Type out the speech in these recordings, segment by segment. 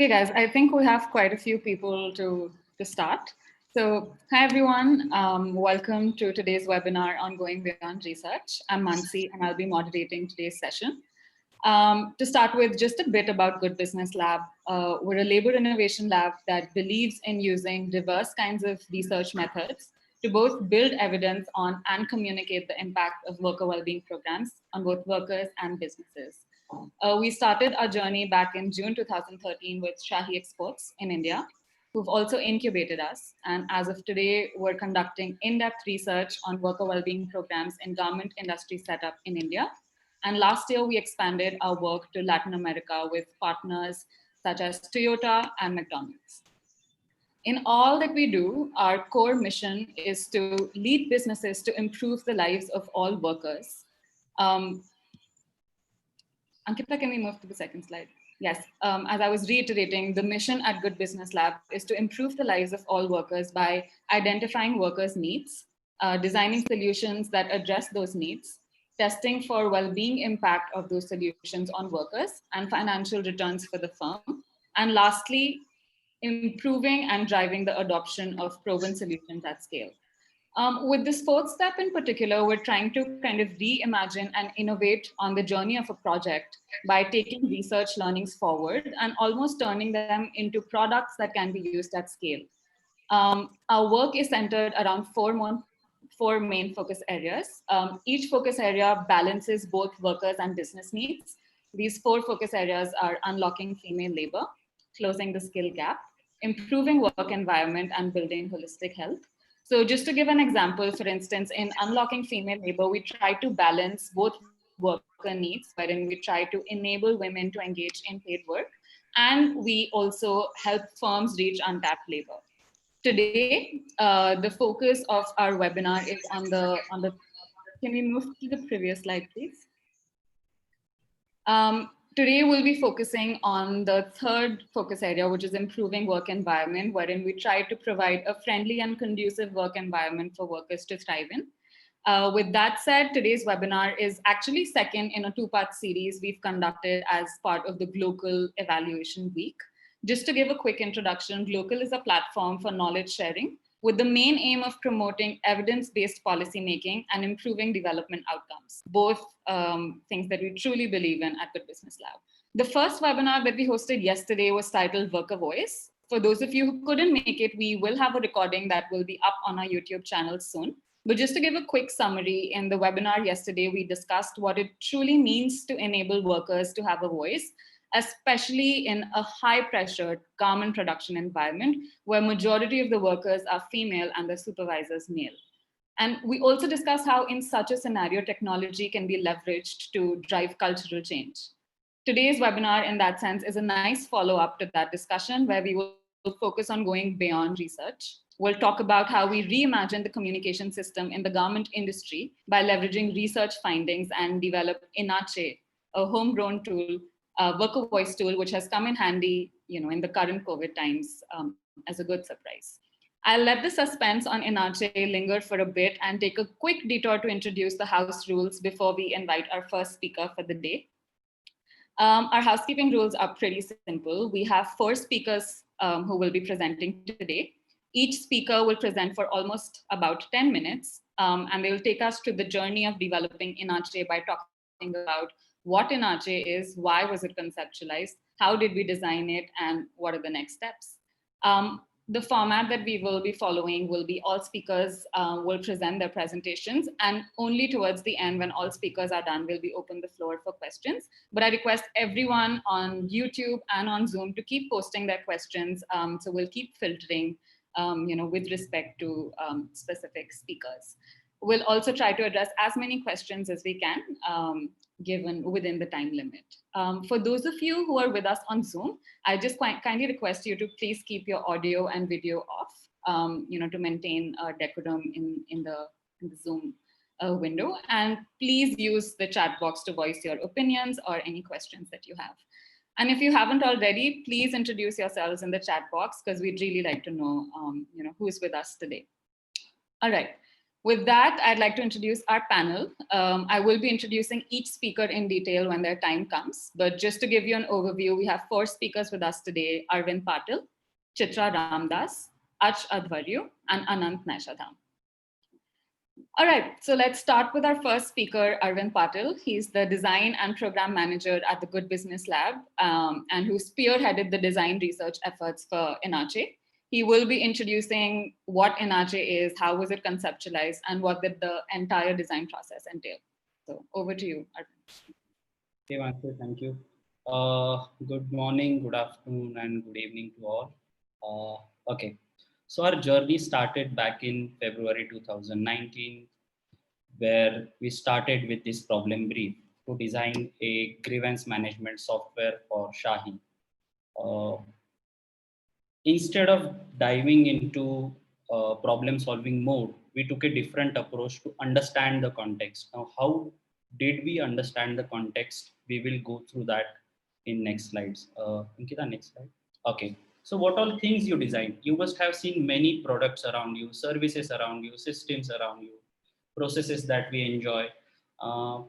Okay, guys, I think we have quite a few people to start. So, hi everyone, welcome to today's webinar on Going Beyond Research. I'm Mansi and I'll be moderating today's session. To start with, just a bit about Good Business Lab. We're a labor innovation lab that believes in using diverse kinds of research methods to both build evidence on and communicate the impact of worker well-being programs on both workers and businesses. We started our journey back in June 2013 with Shahi Exports in India, who've also incubated us. And as of today, we're conducting in-depth research on worker well-being programs in garment industry setup in India. And last year, we expanded our work to Latin America with partners such as Toyota and McDonald's. In all that we do, our core mission is to lead businesses to improve the lives of all workers. Ankita, can we move to the second slide? Yes, as I was reiterating, the mission at Good Business Lab is to improve the lives of all workers by identifying workers' needs, designing solutions that address those needs, testing for well-being impact of those solutions on workers and financial returns for the firm, and lastly, improving and driving the adoption of proven solutions at scale. With this fourth step in particular, we're trying to kind of reimagine and innovate on the journey of a project by taking research learnings forward and almost turning them into products that can be used at scale. Our work is centered around four main focus areas. Each focus area balances both workers and business needs. These four focus areas are unlocking female labor, closing the skill gap, improving work environment, and building holistic health. So just to give an example, for instance, in unlocking female labor, we try to balance both worker needs, wherein we try to enable women to engage in paid work, and we also help firms reach untapped labor. Today, the focus of our webinar is on the, can we move to the previous slide, please? Today, we'll be focusing on the third focus area, which is improving work environment, wherein we try to provide a friendly and conducive work environment for workers to thrive in. With that said, today's webinar is actually second in a two-part series we've conducted as part of the Global Evaluation Week. Just to give a quick introduction, Global is a platform for knowledge sharing with the main aim of promoting evidence-based policymaking and improving development outcomes, both things that we truly believe in at Good Business Lab. The first webinar that we hosted yesterday was titled Worker Voice. For those of you who couldn't make it, we will have a recording that will be up on our YouTube channel soon. But just to give a quick summary, in the webinar yesterday, we discussed what it truly means to enable workers to have a voice, especially in a high-pressured garment production environment where majority of the workers are female and the supervisors male. And we also discussed how in such a scenario, technology can be leveraged to drive cultural change. Today's webinar, in that sense, is a nice follow-up to that discussion where we will focus on going beyond research. We'll talk about how we reimagine the communication system in the garment industry by leveraging research findings and develop Inache, a homegrown tool, worker voice tool, which has come in handy, in the current COVID times as a good surprise. I'll let the suspense on Inache linger for a bit and take a quick detour to introduce the house rules before we invite our first speaker for the day. Our housekeeping rules are pretty simple. We have 4 speakers who will be presenting today. Each speaker will present for almost about 10 minutes, and they will take us through the journey of developing Inache by talking about what Inache is, why was it conceptualized, how did we design it, and what are the next steps. The format that we will be following will be all speakers will present their presentations, and only towards the end, when all speakers are done, we'll be open the floor for questions. But I request everyone on YouTube and on Zoom to keep posting their questions, so we'll keep filtering with respect to specific speakers. We'll also try to address as many questions as we can, given within the time limit. For those of you who are with us on Zoom, I just kindly request you to please keep your audio and video off, to maintain decorum in the Zoom window. And please use the chat box to voice your opinions or any questions that you have. And if you haven't already, please introduce yourselves in the chat box because we'd really like to know, who is with us today. All right. With that, I'd like to introduce our panel. I will be introducing each speaker in detail when their time comes, but just to give you an overview, we have 4 speakers with us today: Arvind Patil, Chitra Ramdas, Achyuta Adhvaryu, and Anant Nyshadham. All right, so let's start with our first speaker, Arvind Patil. He's the design and program manager at the Good Business Lab, and who spearheaded the design research efforts for Inache. He will be introducing what Inache is, how was it conceptualized, and what did the entire design process entail. So over to you, Arvind. Hey, Vanshu, thank you. Good morning, good afternoon, and good evening to all. Okay, so our journey started back in February 2019, where we started with this problem brief to design a grievance management software for Shahi. Uh, Instead of diving into problem solving mode, we took a different approach to understand the context. Now, how did we understand the context? We will go through that in next slides. Ankita, next slide. Okay. So what all things you design? You must have seen many products around you, services around you, systems around you, processes that we enjoy. Uh,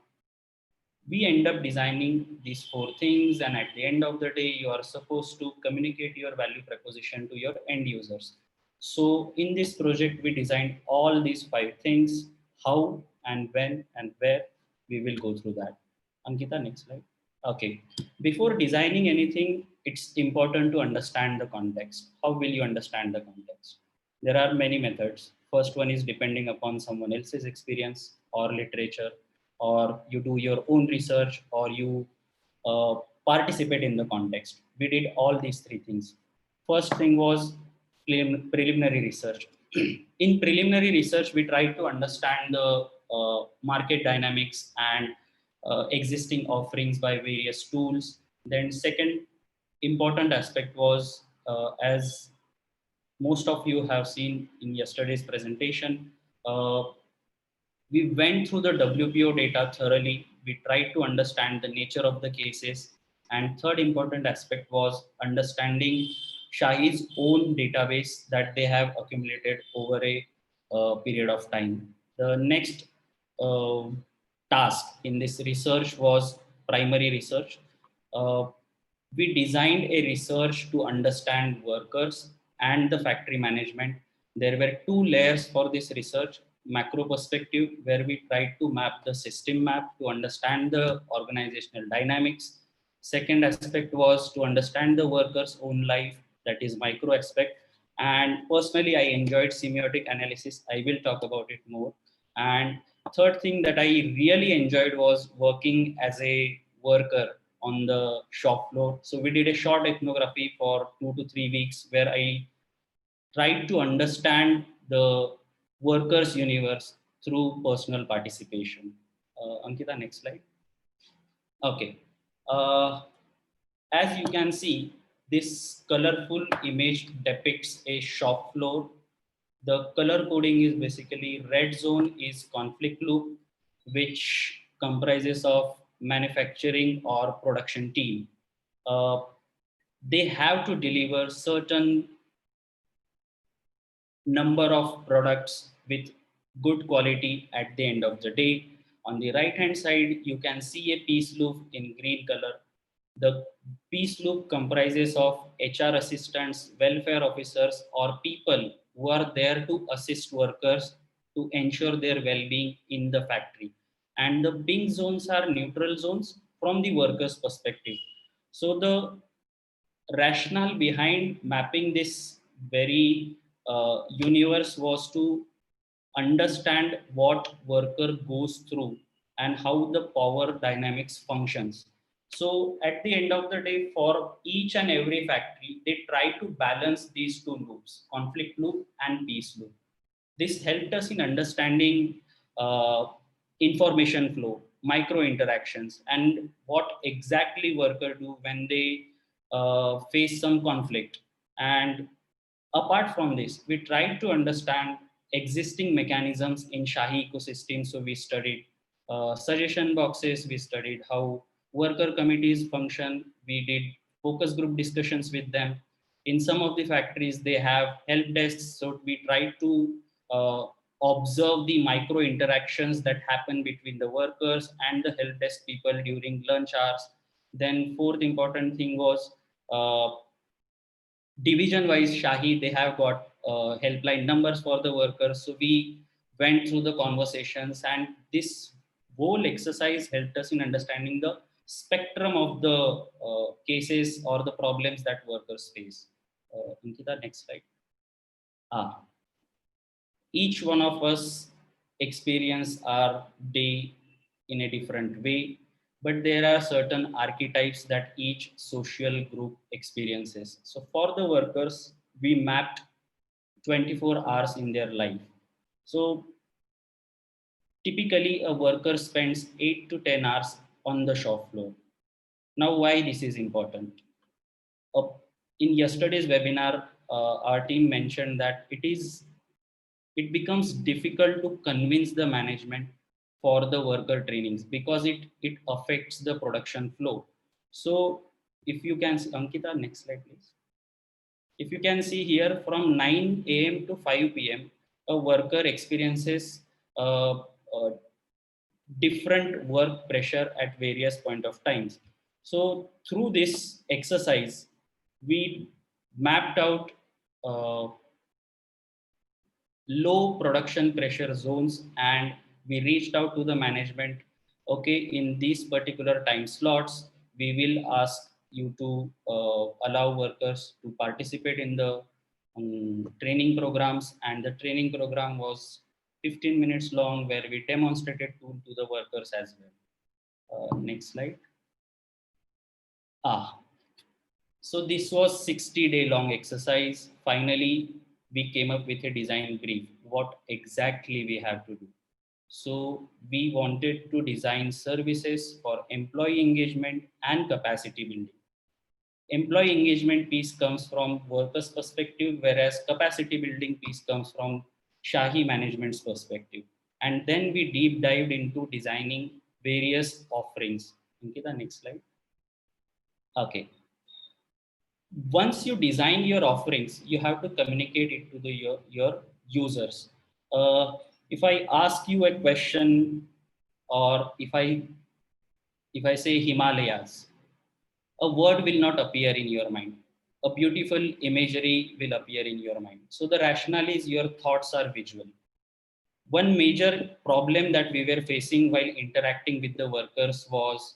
we end up designing these 4 things, and at the end of the day you are supposed to communicate your value proposition to your end users. So in this project we designed all these 5 things: how and when and where. We will go through that. Ankita, next slide. Okay, before designing anything, it's important to understand the context. How will you understand the context? There are many methods. First one is depending upon someone else's experience or literature, or you do your own research, or you uh, participate in the context. We did all these 3 things. First thing was preliminary research. In preliminary research, we tried to understand the market dynamics and existing offerings by various tools. Then second important aspect was, as most of you have seen in yesterday's presentation, uh, we went through the WPO data thoroughly. We tried to understand the nature of the cases. And third important aspect was understanding Shahi's own database that they have accumulated over a period of time. The next uh, task in this research was primary research. Uh, we designed a research to understand workers and the factory management. There were 2 layers for this research: macro perspective, where we tried to map the system map to understand the organizational dynamics. Second aspect was to understand the worker's own life, that is micro aspect. And personally, I enjoyed semiotic analysis. I will talk about it more. And third thing that I really enjoyed was working as a worker on the shop floor. So we did a short ethnography for 2 to 3 weeks, where I tried to understand the workers' universe through personal participation. Ankita, next slide. Okay. Uh, as you can see, this colorful image depicts a shop floor. The color coding is basically red zone is conflict loop, which comprises of manufacturing or production team. Uh, they have to deliver certain number of products with good quality at the end of the day. On the right hand side, you can see a peace loop in green color. The peace loop comprises of HR assistants, welfare officers, or people who are there to assist workers to ensure their well-being in the factory. And the pink zones are neutral zones from the workers' perspective. So the rationale behind mapping this very universe was to understand what worker goes through and how the power dynamics functions. So at the end of the day, for each and every factory, they try to balance these 2 loops: conflict loop and peace loop. This helped us in understanding uh, information flow, micro interactions, and what exactly worker do when they face some conflict. And apart from this, we tried to understand existing mechanisms in Shahi ecosystem. So we studied suggestion boxes, we studied how worker committees function, we did focus group discussions with them. In some of the factories, they have help desks, so we tried to observe the micro interactions that happen between the workers and the help desk people during lunch hours. Then fourth important thing was division wise Shahi, they have got helpline numbers for the workers. So we went through the conversations, and this whole exercise helped us in understanding the spectrum of the cases or the problems that workers face. Ankita, next slide. Ah, each one of us experience our day in a different way, but there are certain archetypes that each social group experiences. So for the workers, we mapped 24 hours in their life. So typically a worker spends 8 to 10 hours on the shop floor. Now, why this is important? uh, in yesterday's webinar, our team mentioned that it becomes difficult to convince the management for the worker trainings because it affects the production flow. So if you can, Ankita, next slide, please. If you can see here, from 9 a.m. to 5 p.m., a worker experiences uh, different work pressure at various point of times. So through this exercise, we mapped out uh, low production pressure zones, and we reached out to the management. Okay, in these particular time slots, we will ask you to allow workers to participate in the training programs, and the training program was 15 minutes long where we demonstrated tool to the workers as well. Next slide. Ah, so this was 60-day long exercise. Finally, we came up with a design brief. What exactly we have to do? So we wanted to design services for employee engagement and capacity building. Employee engagement piece comes from workers' perspective, whereas capacity building piece comes from Shahi management's perspective. And then we deep dived into designing various offerings. Okay, the next slide. Okay. Once you design your offerings, you have to communicate it to your users. If I ask you a question, or if I say Himalayas, a word will not appear in your mind. A beautiful imagery will appear in your mind. So the rationale is your thoughts are visual. One major problem that we were facing while interacting with the workers was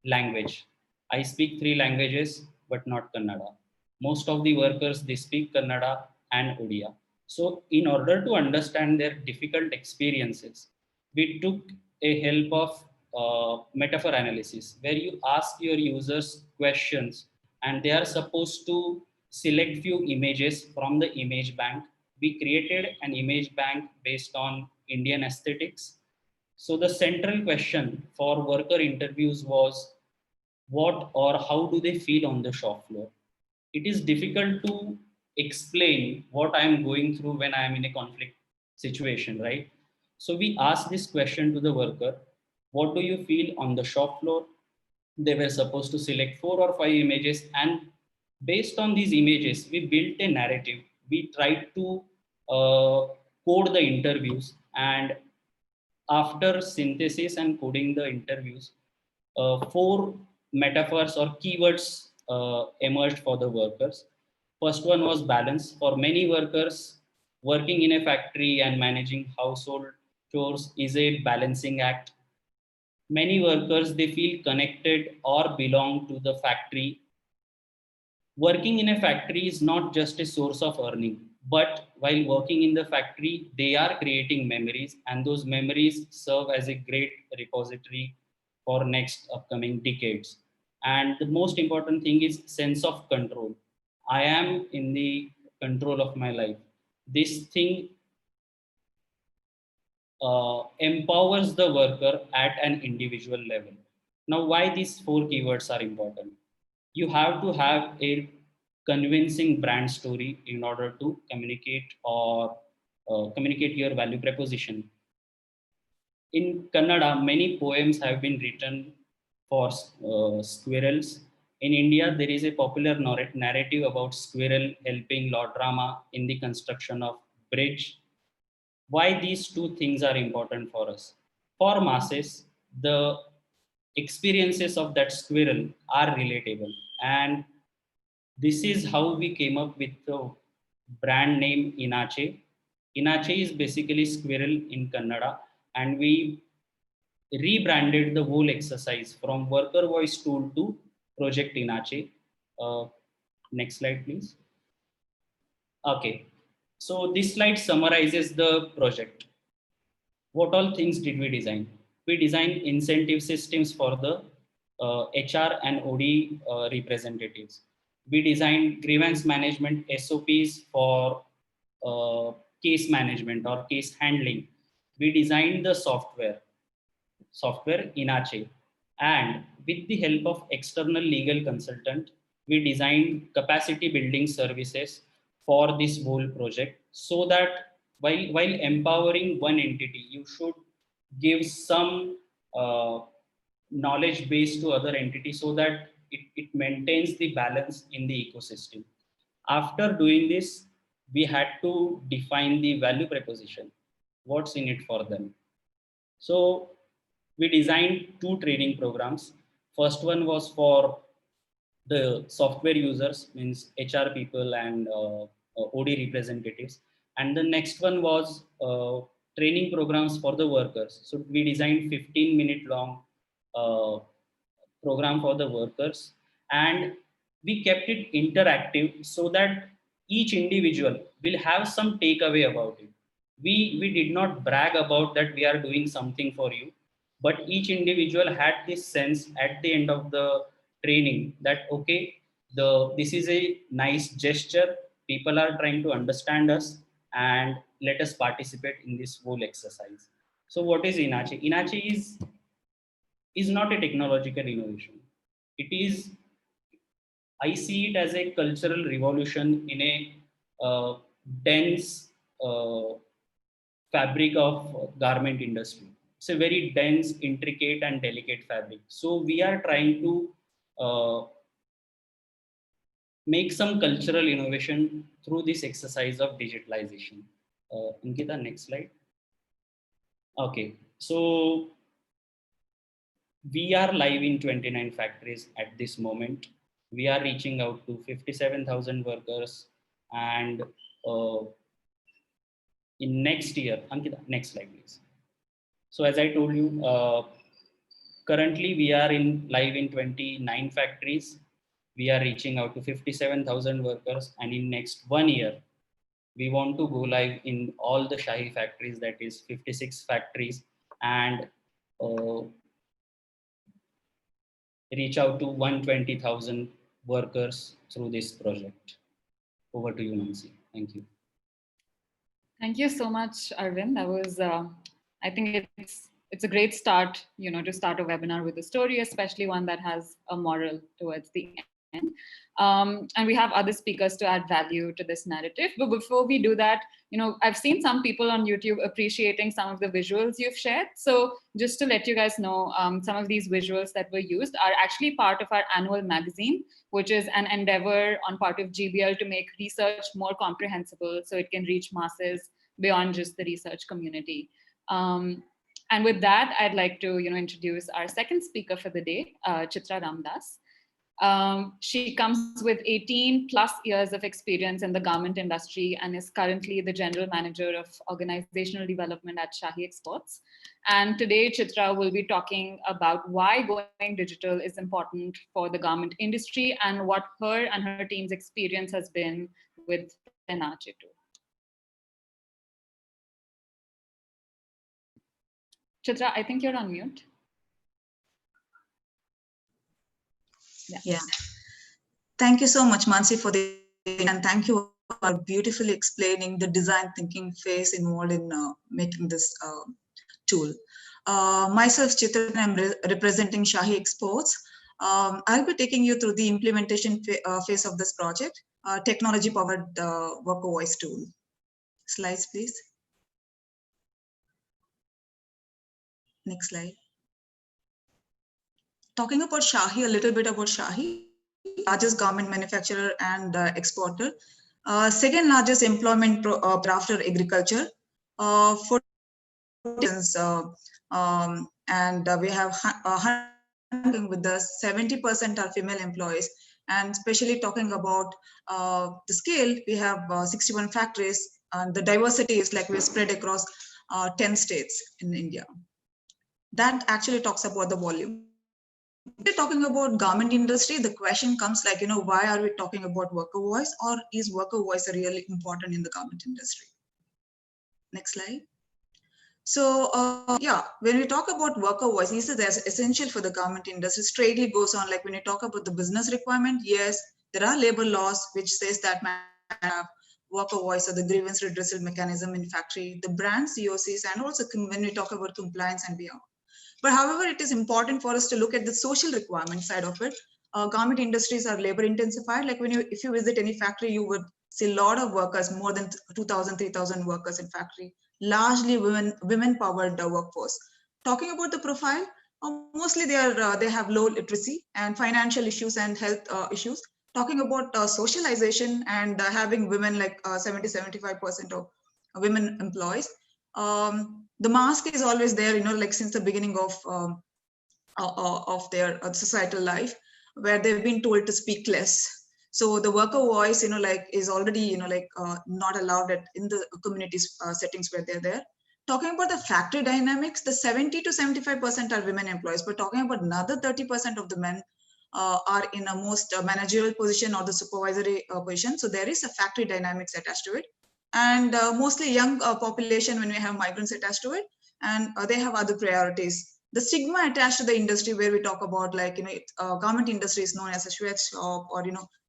language. I speak three languages, but not Kannada. Most of the workers, they speak Kannada and Odia. So in order to understand their difficult experiences, we took a help of metaphor analysis, where you ask your users questions and they are supposed to select few images from the image bank. We created an image bank based on Indian aesthetics. So the central question for worker interviews was, what or how do they feel on the shop floor? It is difficult to explain what I am going through when I am in a conflict situation, right? So we asked this question to the worker: what do you feel on the shop floor? They were supposed to select 4 or 5 images, and based on these images, we built a narrative. We tried to code the interviews, and after synthesis and coding the interviews, 4 metaphors or keywords emerged for the workers. First one was balance. For many workers, working in a factory and managing household chores is a balancing act. Many workers, they feel connected or belong to the factory. Working in a factory is not just a source of earning, but while working in the factory, they are creating memories, and those memories serve as a great repository for next upcoming decades. And the most important thing is sense of control. I am in the control of my life. This thing empowers the worker at an individual level. Now, why these 4 keywords are important? You have to have a convincing brand story in order to communicate or communicate your value proposition. In Kannada, many poems have been written for squirrels. In India, there is a popular narrative about squirrel helping Lord Rama in the construction of bridge. Why these two things are important for us? For masses, the experiences of that squirrel are relatable, and this is how we came up with the brand name Inache. Inache is basically squirrel in Kannada, and we rebranded the whole exercise from worker voice tool to Project Inache. Uh, Next slide, please. Okay, so this slide summarizes the project. What all things did we design? We designed incentive systems for the HR and OD representatives. We designed grievance management SOPs for case management or case handling. We designed the software Inache. And with the help of external legal consultant, we designed capacity building services for this whole project so that while empowering one entity, you should give some uh, knowledge base to other entities so that it maintains the balance in the ecosystem. After doing this, we had to define the value proposition. What's in it for them? So we designed two training programs. First one was for the software users, means HR people and OD representatives. And the next one was training programs for the workers. So we designed 15-minute long uh, program for the workers, and we kept it interactive so that each individual will have some takeaway about it. We did not brag about that we are doing something for you, but each individual had this sense at the end of the training that okay, this is a nice gesture, people are trying to understand us, and let us participate in this whole exercise. So what is Inache? Inache is not a technological innovation. It is, I see it as a cultural revolution in a dense fabric of garment industry. It's a very dense, intricate, and delicate fabric. So we are trying to uh, make some cultural innovation through this exercise of digitalization. Ankita, next slide. Okay, so we are live in 29 factories at this moment. We are reaching out to 57,000 workers, and uh, in next year, Ankita, next slide, please. So as I told you, currently we are in live in 29 factories. We are reaching out to 57,000 workers, and in next 1 year, we want to go live in all the Shahi factories, that is 56 factories, and uh, reach out to 120,000 workers through this project. Over to you, Nancy. Thank you. Thank you so much, Arvind. That was, I think it's a great start, to start a webinar with a story, especially one that has a moral towards the end. And we have other speakers to add value to this narrative. But before we do that, I've seen some people on YouTube appreciating some of the visuals you've shared. So just to let you guys know, some of these visuals that were used are actually part of our annual magazine, which is an endeavor on part of GBL to make research more comprehensible so it can reach masses beyond just the research community. And with that, I'd like to introduce our second speaker for the day, Chitra Ramdas. She comes with 18 plus years of experience in the garment industry and is currently the general manager of organizational development at Shahi Exports. And today, Chitra will be talking about why going digital is important for the garment industry and what her and her team's experience has been with Inache too. Chitra, I think you're on mute. Yeah. Thank you so much, Mansi, for the and thank you for beautifully explaining the design thinking phase involved in making this tool. Myself, Chitra, I'm representing Shahi Exports. I'll be taking you through the implementation phase of this project, technology-powered worker voice tool. Slides, please. Next slide. Talking about Shahi, a little bit about Shahi, largest garment manufacturer and exporter, second largest employment after agriculture, for and we have with the 70% are female employees, and especially talking about the scale, we have 61 factories, and the diversity is like we're spread across 10 states in India. That actually talks about the volume. We're talking about garment industry, the question comes like, why are we talking about worker voice, or is worker voice really important in the garment industry? Next slide. So yeah, when we talk about worker voice, this is essential for the garment industry. Straightly goes on like when you talk about the business requirement, yes, there are labor laws which says that man have worker voice or the grievance redressal mechanism in factory, the brand COCs, and also when we talk about compliance and beyond. But however, it is important for us to look at the social requirement side of it. Garment industries are labor intensified. Like if you visit any factory, you would see a lot of workers, more than 2,000, 3,000 workers in factory, largely women powered workforce. Talking about the profile, mostly they have low literacy and financial issues and health issues. Talking about socialization and having women like 70-75% of women employees. The mask is always there, like since the beginning of their societal life, where they've been told to speak less. So the worker voice, is already, not allowed in the communities settings where they're there. Talking about the factory dynamics, the 70-75% are women employees, but talking about another 30% of the men are in a most managerial position or the supervisory position. So there is a factory dynamics attached to it. And mostly young population when we have migrants attached to it, and they have other priorities. The stigma attached to the industry where we talk about garment industry is known as a sweatshop or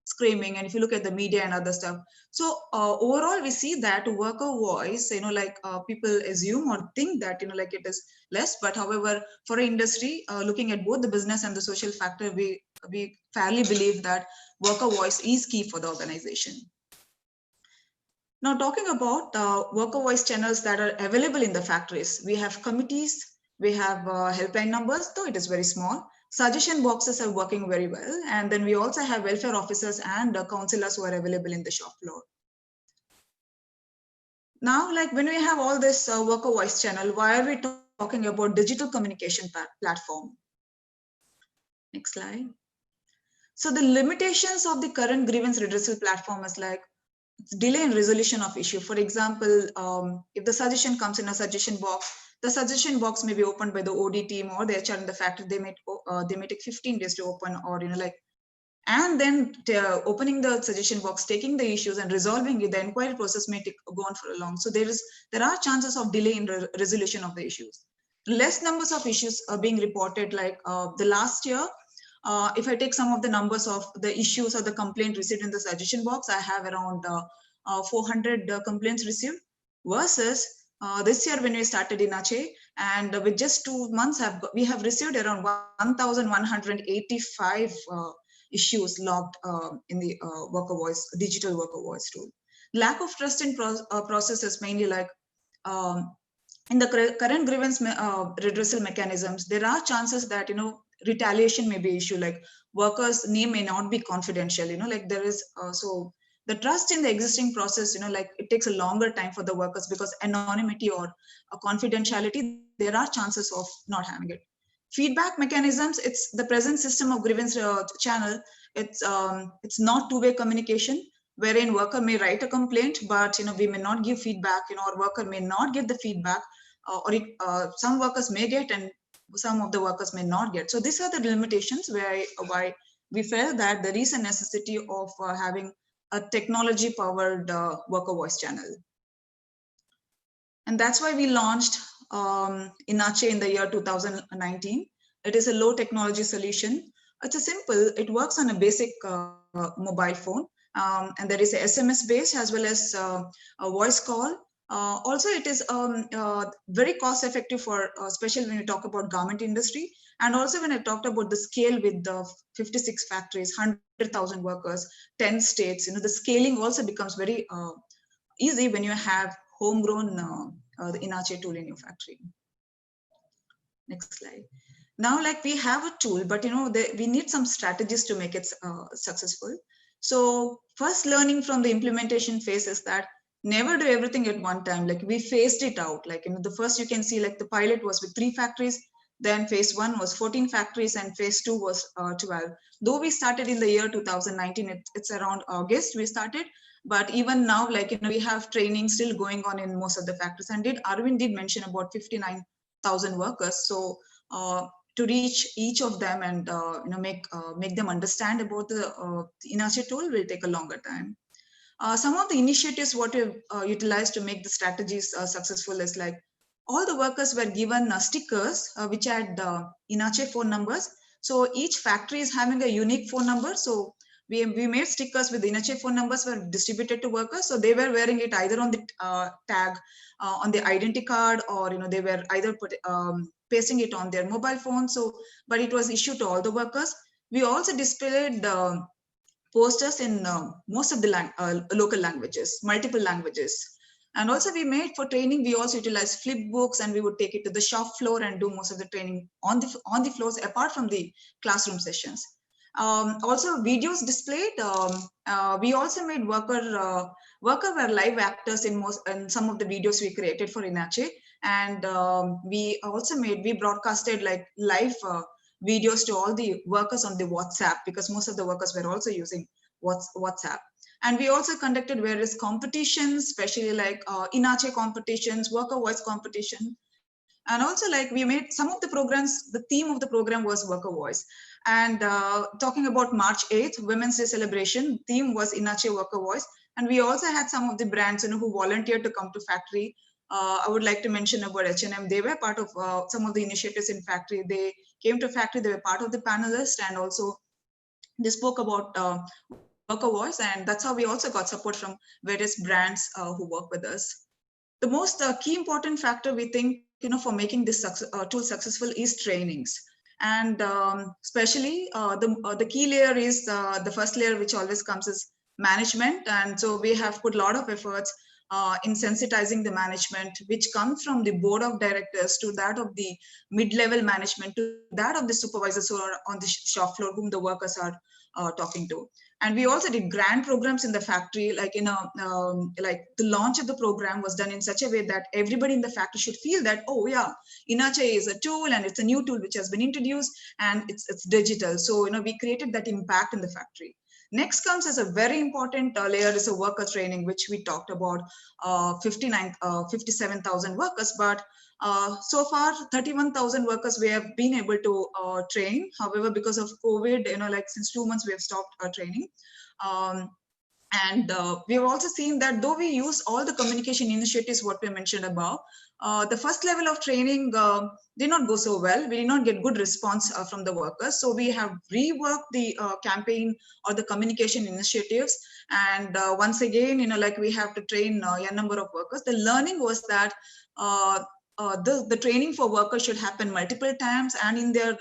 screaming, and if you look at the media and other stuff. So overall we see that worker voice, people assume or think that it is less, but however for industry looking at both the business and the social factor, we fairly believe that worker voice is key for the organization. Now, talking about worker voice channels that are available in the factories, we have committees, we have helpline numbers, though it is very small. Suggestion boxes are working very well. And then we also have welfare officers and counselors who are available in the shop floor. Now, like when we have all this worker voice channel, why are we talking about digital communication platform? Next slide. So the limitations of the current grievance redressal platform is like delay in resolution of issue. For example, if the suggestion comes in a suggestion box, the suggestion box may be opened by the OD team or the HR in the factory. They may take 15 days to open, or and then opening the suggestion box, taking the issues and resolving it. The inquiry process may go on for a long. So there are chances of delay in resolution of the issues. Less numbers of issues are being reported. Like the last year, if I take some of the numbers of the issues or the complaint received in the suggestion box, I have around 400 complaints received, versus this year when we started Inache, and with just 2 months, we have received around 1,185 issues logged in the digital worker voice tool. Lack of trust in processes, mainly like in the current grievance redressal mechanisms, there are chances that retaliation may be issue, like workers' name may not be confidential, there is so the trust in the existing process, it takes a longer time for the workers, because anonymity or confidentiality, there are chances of not having it. Feedback mechanisms, it's the present system of grievance channel, it's not two-way communication, wherein worker may write a complaint, but we may not give feedback, or worker may not get the feedback, or some workers may get and some of the workers may not get. So these are the limitations why we felt that there is a necessity of having a technology powered worker voice channel. And that's why we launched Inache in the year 2019. It is a low technology solution. It's a simple, it works on a basic mobile phone, and there is a SMS based as well as a voice call. Also, it is very cost effective for, especially when you talk about garment industry. And also when I talked about the scale with the 56 factories, 100,000 workers, 10 states, the scaling also becomes very easy when you have homegrown the Inache tool in your factory. Next slide. Now, like we have a tool, but we need some strategies to make it successful. So first learning from the implementation phase is that never do everything at one time. Like we phased it out. Like, the first you can see like the pilot was with 3 factories, then phase 1 was 14 factories, and phase 2 was 12. Though we started in the year 2019, it's around August we started. But even now, like, we have training still going on in most of the factories. And Arvind did mention about 59,000 workers. So to reach each of them and make them understand about the Inache tool will take a longer time. Some of the initiatives what we've utilized to make the strategies successful is like all the workers were given stickers which had Inache phone numbers. So each factory is having a unique phone number. So we made stickers with Inache phone numbers were distributed to workers. So they were wearing it either on the tag, on the identity card, or they were either pasting it on their mobile phone. So, but it was issued to all the workers. We also displayed posters in most of the local languages, multiple languages. And also we made for training, we also utilized flip books, and we would take it to the shop floor and do most of the training on the floors apart from the classroom sessions. Also videos displayed. We also made worker were live actors in some of the videos we created for Inache. And we broadcasted like live videos to all the workers on the WhatsApp, because most of the workers were also using WhatsApp. And we also conducted various competitions, especially like Inache competitions, worker voice competition. And also like we made some of the programs, the theme of the program was worker voice. And talking about March 8th, Women's Day celebration, theme was Inache worker voice. And we also had some of the brands who volunteered to come to factory. I would like to mention about H&M. They were part of some of the initiatives in factory. They came to factory, they were part of the panelists, and also they spoke about worker voice. And that's how we also got support from various brands who work with us. The most key important factor we think, for making this tool successful is trainings. And especially the key layer is the first layer, which always comes is management. And so we have put a lot of efforts in sensitizing the management, which comes from the board of directors to that of the mid-level management to that of the supervisors who are on the shop floor, whom the workers are talking to. And we also did grant programs in the factory, like like the launch of the program was done in such a way that everybody in the factory should feel that, oh yeah, Inache is a tool, and it's a new tool which has been introduced, and it's digital. So we created that impact in the factory. Next comes as a very important layer is a worker training, which we talked about 57,000 workers, but so far 31,000 workers we have been able to train. However, because of COVID, like since 2 months we have stopped training. And we have also seen that though we use all the communication initiatives, what we mentioned above, the first level of training did not go so well. We did not get good response from the workers. So we have reworked the campaign or the communication initiatives. And once again, like we have to train a number of workers. The learning was that the training for workers should happen multiple times and in their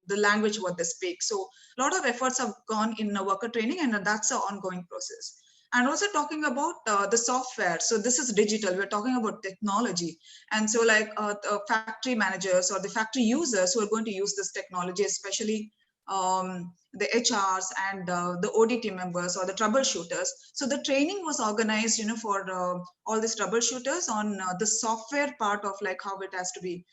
the language what they speak. So a lot of efforts have gone in worker training, and that's an ongoing process. And also talking about the software. So this is digital. We're talking about technology. And so like the factory managers or the factory users who are going to use this technology, especially the HRs and the ODT members or the troubleshooters. So the training was organized, for all these troubleshooters on the software part of like how it has to be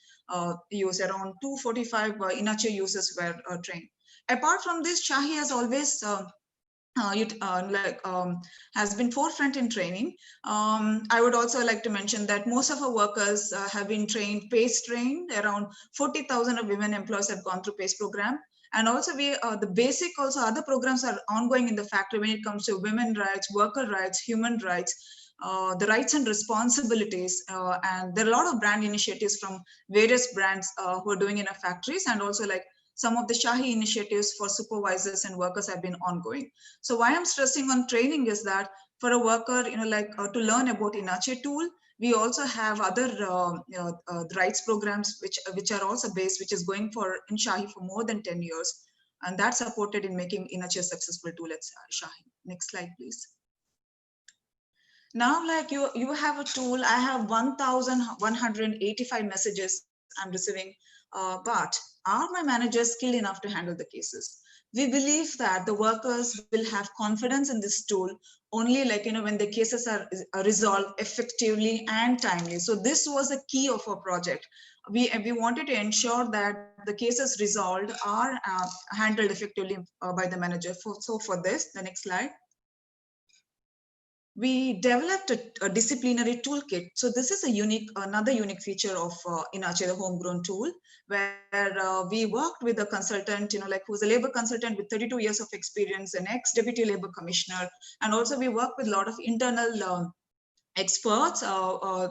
used. Around 245 Inache users were trained. Apart from this, Shahi has always has been forefront in training. I would also like to mention that most of our workers have been trained, PACE trained. Around 40,000 of women employees have gone through PACE program. And also we, the basic also other programs are ongoing in the factory when it comes to women rights, worker rights, human rights, the rights and responsibilities. And there are a lot of brand initiatives from various brands who are doing in our factories. And also like some of the Shahi initiatives for supervisors and workers have been ongoing. So why I'm stressing on training is that for a worker, to learn about Inache tool, we also have other rights programs which are also based, which is going for in Shahi for more than 10 years. And that's supported in making Inache a successful tool at Shahi. Next slide, please. Now, like you have a tool, I have 1,185 messages I'm receiving, but are my managers skilled enough to handle the cases? We believe that the workers will have confidence in this tool only when the cases are resolved effectively and timely. So this was the key of our project. We wanted to ensure that the cases resolved are handled effectively by the manager. So for this, the next slide. We developed a disciplinary toolkit. So this is another unique feature of Inache, the homegrown tool, where we worked with a consultant, who's a labor consultant with 32 years of experience, an ex-deputy labor commissioner, and also we work with a lot of internal experts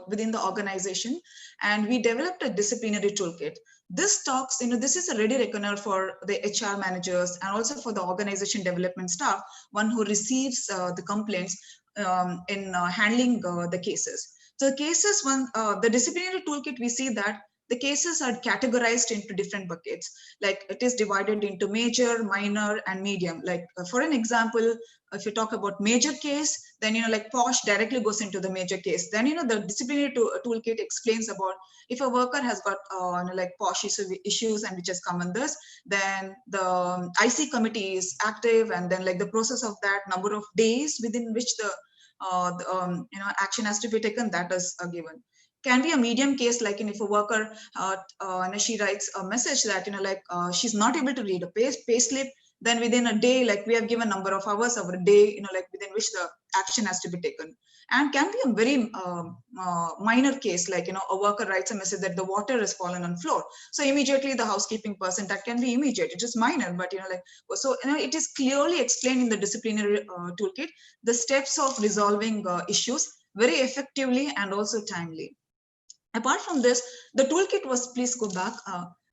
within the organization, and we developed a disciplinary toolkit. This talks, this is a ready reckoner for the HR managers and also for the organization development staff, one who receives the complaints in handling the cases. So the disciplinary toolkit, we see that the cases are categorized into different buckets. Like it is divided into major, minor, and medium. Like for an example, if you talk about major case, then like POSH directly goes into the major case. Then the disciplinary toolkit explains about if a worker has got like POSH issues and which has come in this, then the IC committee is active, and then like the process of that, number of days within which the action has to be taken, that is given. Can be a medium case, like if a worker she writes a message that she's not able to read a pay slip, then within a day, like we have given number of hours over a day, like within which the action has to be taken. And can be a very minor case, like a worker writes a message that the water has fallen on floor, so immediately the housekeeping person, that can be immediate, it is minor, but it is clearly explained in the disciplinary toolkit, the steps of resolving issues very effectively and also timely. Apart from this, the toolkit was, please go back.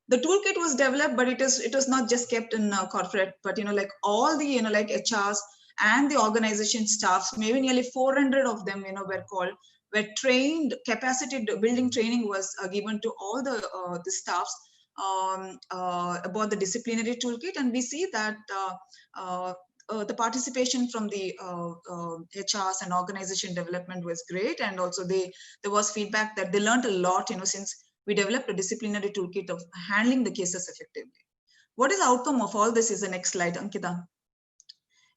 The toolkit was developed, but it was not just kept in corporate, but like all the like HRs and the organization staffs, maybe nearly 400 of them were trained. Capacity building training was given to all the staffs about the disciplinary toolkit, and we see that the participation from the HRs and organization development was great, and also there was feedback that they learned a lot, since we developed a disciplinary toolkit of handling the cases effectively. What is the outcome of all this is the next slide, Ankita.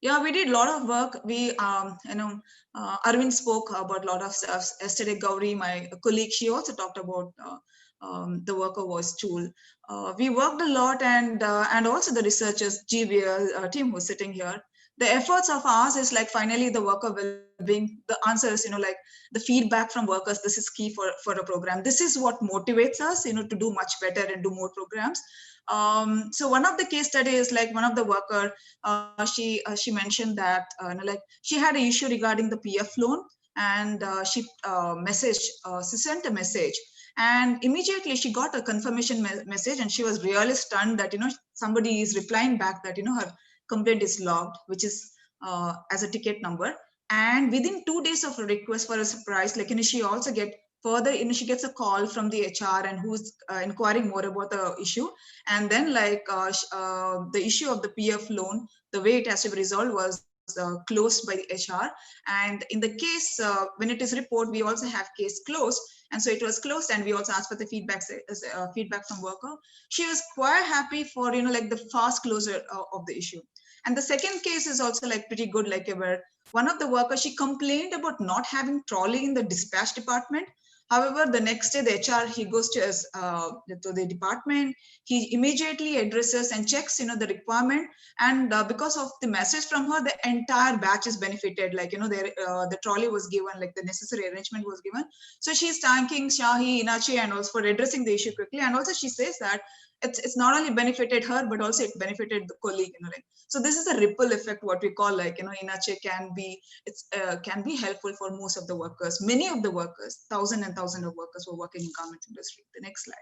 Yeah, we did a lot of work. We, Arvind spoke about a lot of stuff. Yesterday, Gauri, my colleague, she also talked about the worker voice tool. We worked a lot, and also the researchers, GBL team who's sitting here. The efforts of ours is like finally the worker well-being. The answer is like the feedback from workers. This is key for a program. This is what motivates us, to do much better and do more programs. So one of the case studies, like one of the worker, she mentioned that like she had an issue regarding the PF loan, and she sent a message, and immediately she got a confirmation message, and she was really stunned that somebody is replying back that her complaint is logged, which is as a ticket number. And within 2 days of a request for a surprise, like she also get further, she gets a call from the HR and who's inquiring more about the issue. And then like the issue of the PF loan, the way it has to be resolved was closed by the HR. And in the case, when it is reported, we also have case closed. And so it was closed, and we also asked for the feedback from worker. She was quite happy for, like the fast closure of the issue. And the second case is also like pretty good, like where one of the workers, she complained about not having trolley in the dispatch department. However, the next day, the HR, he goes to the department, he immediately addresses and checks, the requirement. And because of the message from her, the entire batch is benefited. Like, the trolley was given, like the necessary arrangement was given. So she's thanking Shahi, Inache, and also for addressing the issue quickly. And also she says that it's not only benefited her, but also it benefited the colleague. Like, so this is a ripple effect, what we call like, Inache can be helpful for most of the workers. Many of the workers, thousands and thousands of workers who are working in garment industry. The next slide.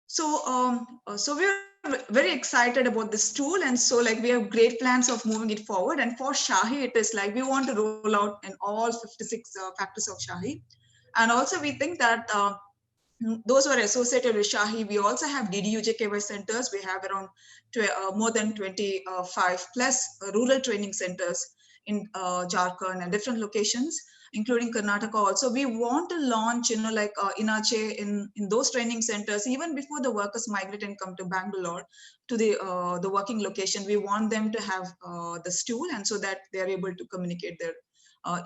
So, so we're very excited about this tool, and so like we have great plans of moving it forward. And for Shahi, it is like we want to roll out in all 56 factors of Shahi, and also we think that those who are associated with Shahi, we also have DDUJKY centers. We have around more than 25 plus rural training centers. in Jharkhand and different locations, including Karnataka also. We want to launch, like Inache in those training centers, even before the workers migrate and come to Bangalore to the working location. We want them to have this tool, and so that they are able to communicate their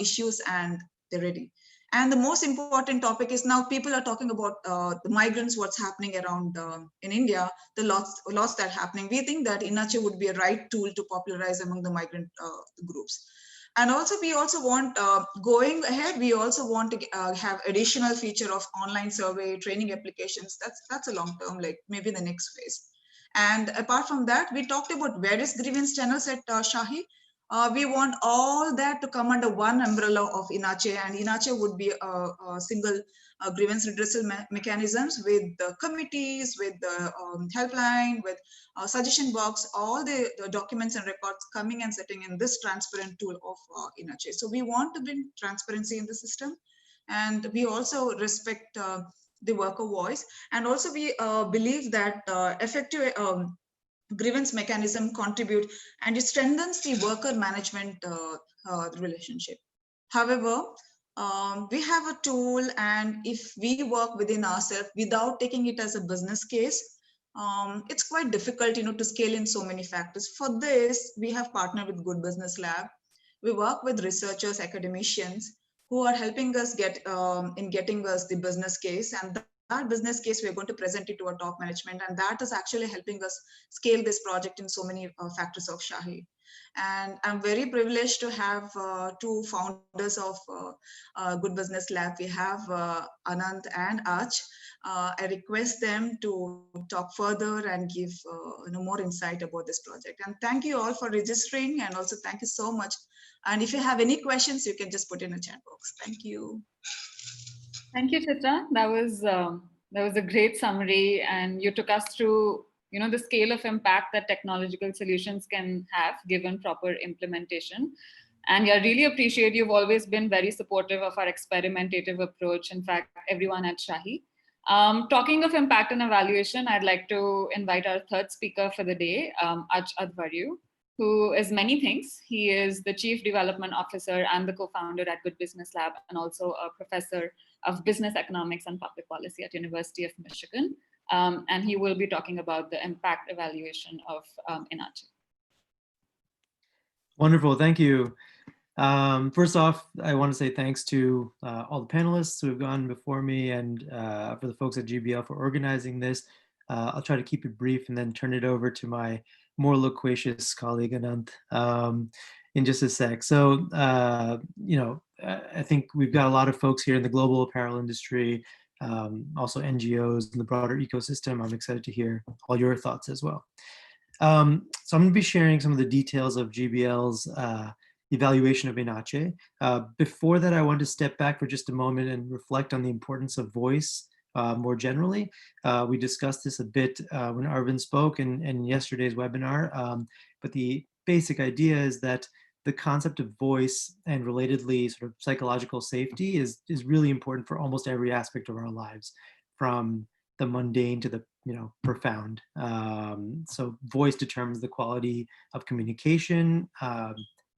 issues and they're ready. And the most important topic is now people are talking about the migrants, what's happening around in India, the lots that are happening. We think that Inache would be a right tool to popularize among the migrant groups. And also, we also want, going ahead, we also want to have additional feature of online survey, training applications. That's a long term, like maybe the next phase. And apart from that, we talked about various grievance channels at Shahi. We want all that to come under one umbrella of Inache, and Inache would be a single grievance redressal mechanisms with the committees, with the helpline, with suggestion box, all the documents and records coming and sitting in this transparent tool of Inache. So we want to bring transparency in the system, and we also respect the worker voice, and also we believe that effective grievance mechanism contribute and it strengthens the worker management relationship. However, we have a tool, and if we work within ourselves without taking it as a business case, it's quite difficult, to scale in so many factors. For this, we have partnered with Good Business Lab. We work with researchers, academicians who are helping us in getting us the business case, and that business case we're going to present it to our top management, and that is actually helping us scale this project in so many factors of Shahi. And I'm very privileged to have two founders of Good Business Lab. We have Anant and Ach. I request them to talk further and give more insight about this project. And thank you all for registering, and also thank you so much. And if you have any questions, you can just put in a chat box. Thank you. Thank you, Chitra. That was a great summary, and you took us through, the scale of impact that technological solutions can have given proper implementation. And I really appreciate you've always been very supportive of our experimentative approach. In fact, everyone at Shahi. Talking of impact and evaluation, I'd like to invite our third speaker for the day, Achyuta Adhvaryu, who is many things. He is the Chief Development Officer and the co-founder at Good Business Lab, and also a professor of business economics and public policy at University of Michigan. And he will be talking about the impact evaluation of Inache. Wonderful, thank you. First off, I want to say thanks to all the panelists who have gone before me, and for the folks at GBL for organizing this. I'll try to keep it brief and then turn it over to my more loquacious colleague Anant in just a sec. So, I think we've got a lot of folks here in the global apparel industry, also NGOs and the broader ecosystem. I'm excited to hear all your thoughts as well. So I'm going to be sharing some of the details of GBL's evaluation of Inache. Before that, I want to step back for just a moment and reflect on the importance of voice more generally. We discussed this a bit when Arvind spoke in yesterday's webinar, but the basic idea is that the concept of voice and relatedly sort of psychological safety is really important for almost every aspect of our lives, from the mundane to the profound. So voice determines the quality of communication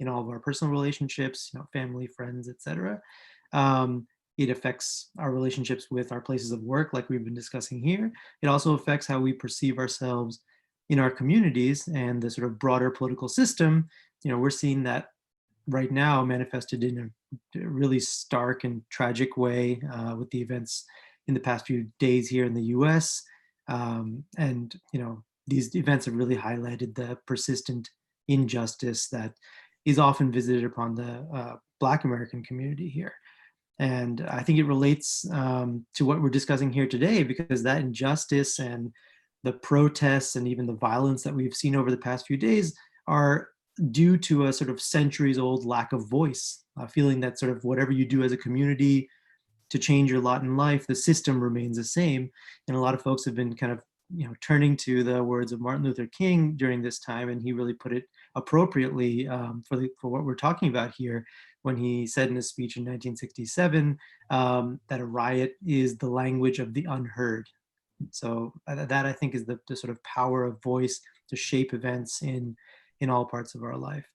in all of our personal relationships, family, friends, etc. It affects our relationships with our places of work, like we've been discussing here. It also affects how we perceive ourselves in our communities and the sort of broader political system. We're seeing that right now manifested in a really stark and tragic way with the events in the past few days here in the US. And these events have really highlighted the persistent injustice that is often visited upon the Black American community here. And I think it relates to what we're discussing here today, because that injustice and the protests and even the violence that we've seen over the past few days are due to a sort of centuries-old lack of voice, feeling that sort of whatever you do as a community to change your lot in life, the system remains the same. And a lot of folks have been kind of turning to the words of Martin Luther King during this time, and he really put it appropriately for what we're talking about here, when he said in his speech in 1967 that a riot is the language of the unheard. So that I think is the sort of power of voice to shape events in all parts of our life.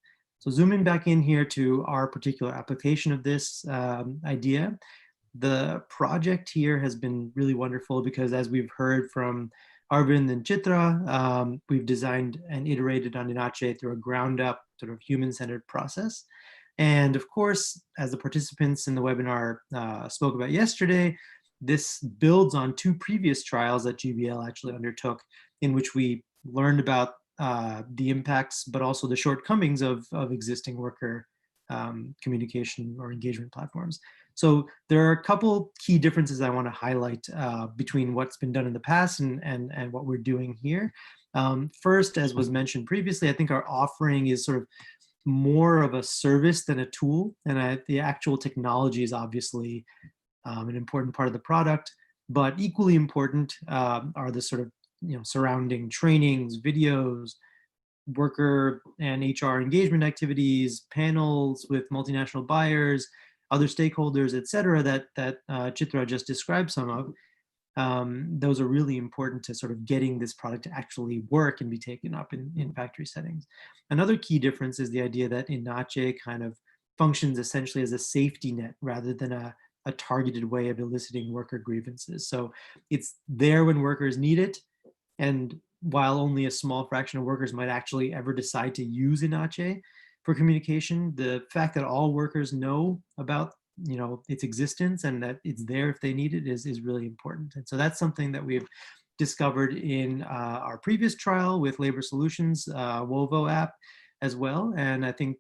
So zooming back in here to our particular application of this idea, the project here has been really wonderful because, as we've heard from Arvind and Chitra, we've designed and iterated on Inache through a ground-up sort of human-centered process. And of course, as the participants in the webinar spoke about yesterday, this builds on 2 previous trials that GBL actually undertook, in which we learned about the impacts, but also the shortcomings of existing worker communication or engagement platforms. So there are a couple key differences I want to highlight between what's been done in the past and what we're doing here. First, as was mentioned previously, I think our offering is sort of more of a service than a tool, and the actual technology is obviously an important part of the product, but equally important are the sort of surrounding trainings, videos, worker and HR engagement activities, panels with multinational buyers, other stakeholders, et cetera, that Chitra just described some of. Those are really important to sort of getting this product to actually work and be taken up in factory settings. Another key difference is the idea that Inache kind of functions essentially as a safety net rather than a targeted way of eliciting worker grievances. So it's there when workers need it. And while only a small fraction of workers might actually ever decide to use Inache for communication, the fact that all workers know about its existence and that it's there if they need it is really important. And so that's something that we've discovered in our previous trial with Labor Solutions Wovo app as well. And I think,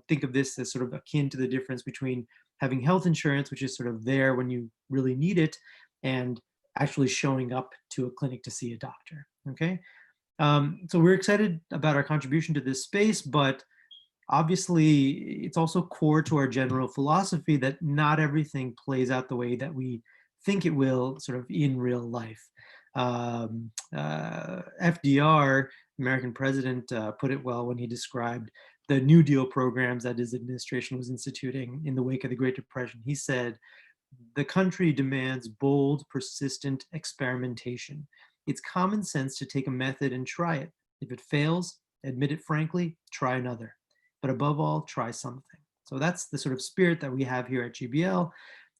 think of this as sort of akin to the difference between having health insurance, which is sort of there when you really need it, and actually showing up to a clinic to see a doctor, okay? So we're excited about our contribution to this space, but obviously it's also core to our general philosophy that not everything plays out the way that we think it will sort of in real life. FDR, American president, put it well when he described the New Deal programs that his administration was instituting in the wake of the Great Depression. He said, "The country demands bold, persistent experimentation. It's common sense to take a method and try it. If it fails, admit it frankly, try another. But above all, try something." So that's the sort of spirit that we have here at GBL,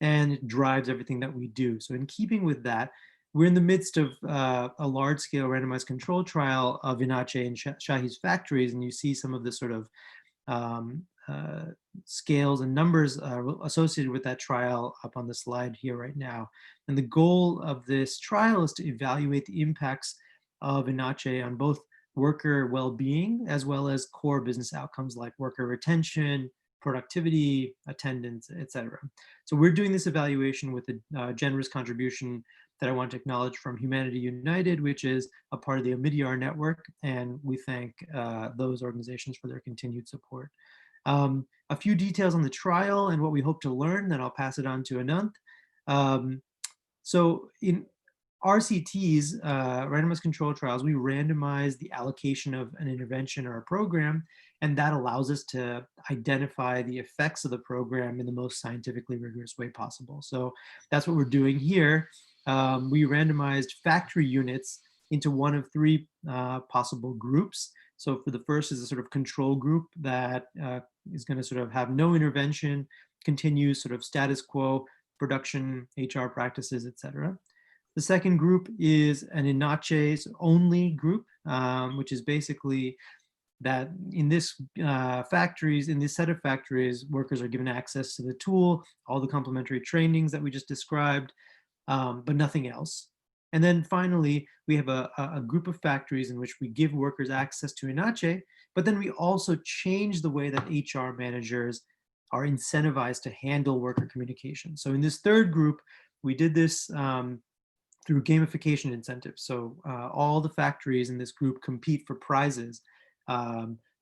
and it drives everything that we do. So in keeping with that, we're in the midst of a large-scale randomized control trial of Inache in Shahi's factories, and you see some of the sort of scales and numbers associated with that trial up on the slide here right now. And the goal of this trial is to evaluate the impacts of Inache on both worker well-being as well as core business outcomes like worker retention, productivity, attendance, etc. So we're doing this evaluation with a generous contribution that I want to acknowledge from Humanity United, which is a part of the Omidyar network, and we thank those organizations for their continued support. A few details on the trial and what we hope to learn, then I'll pass it on to Anant. So in RCTs, randomized control trials, we randomize the allocation of an intervention or a program, and that allows us to identify the effects of the program in the most scientifically rigorous way possible. So that's what we're doing here. We randomized factory units into one of 3 possible groups. So for the first is a sort of control group that is going to sort of have no intervention, continues sort of status quo, production, HR practices, etc. The second group is an Inache's only group, which is basically that in this set of factories, workers are given access to the tool, all the complementary trainings that we just described, but nothing else. And then finally, we have a group of factories in which we give workers access to Inache, but then we also change the way that HR managers are incentivized to handle worker communication. So in this third group, we did this through gamification incentives. So all the factories in this group compete for prizes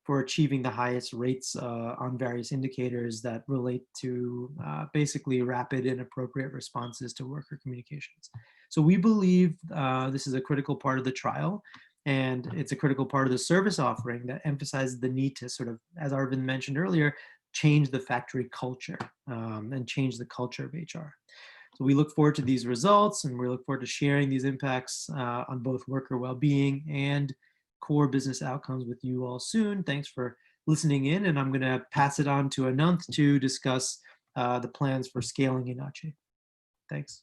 for achieving the highest rates on various indicators that relate to basically rapid and appropriate responses to worker communications. So we believe this is a critical part of the trial, and it's a critical part of the service offering that emphasizes the need to sort of, as Arvind mentioned earlier, change the factory culture and change the culture of HR. So we look forward to these results, and we look forward to sharing these impacts on both worker well-being and core business outcomes with you all soon. Thanks for listening in, and I'm going to pass it on to Anant to discuss the plans for scaling Inache. Thanks.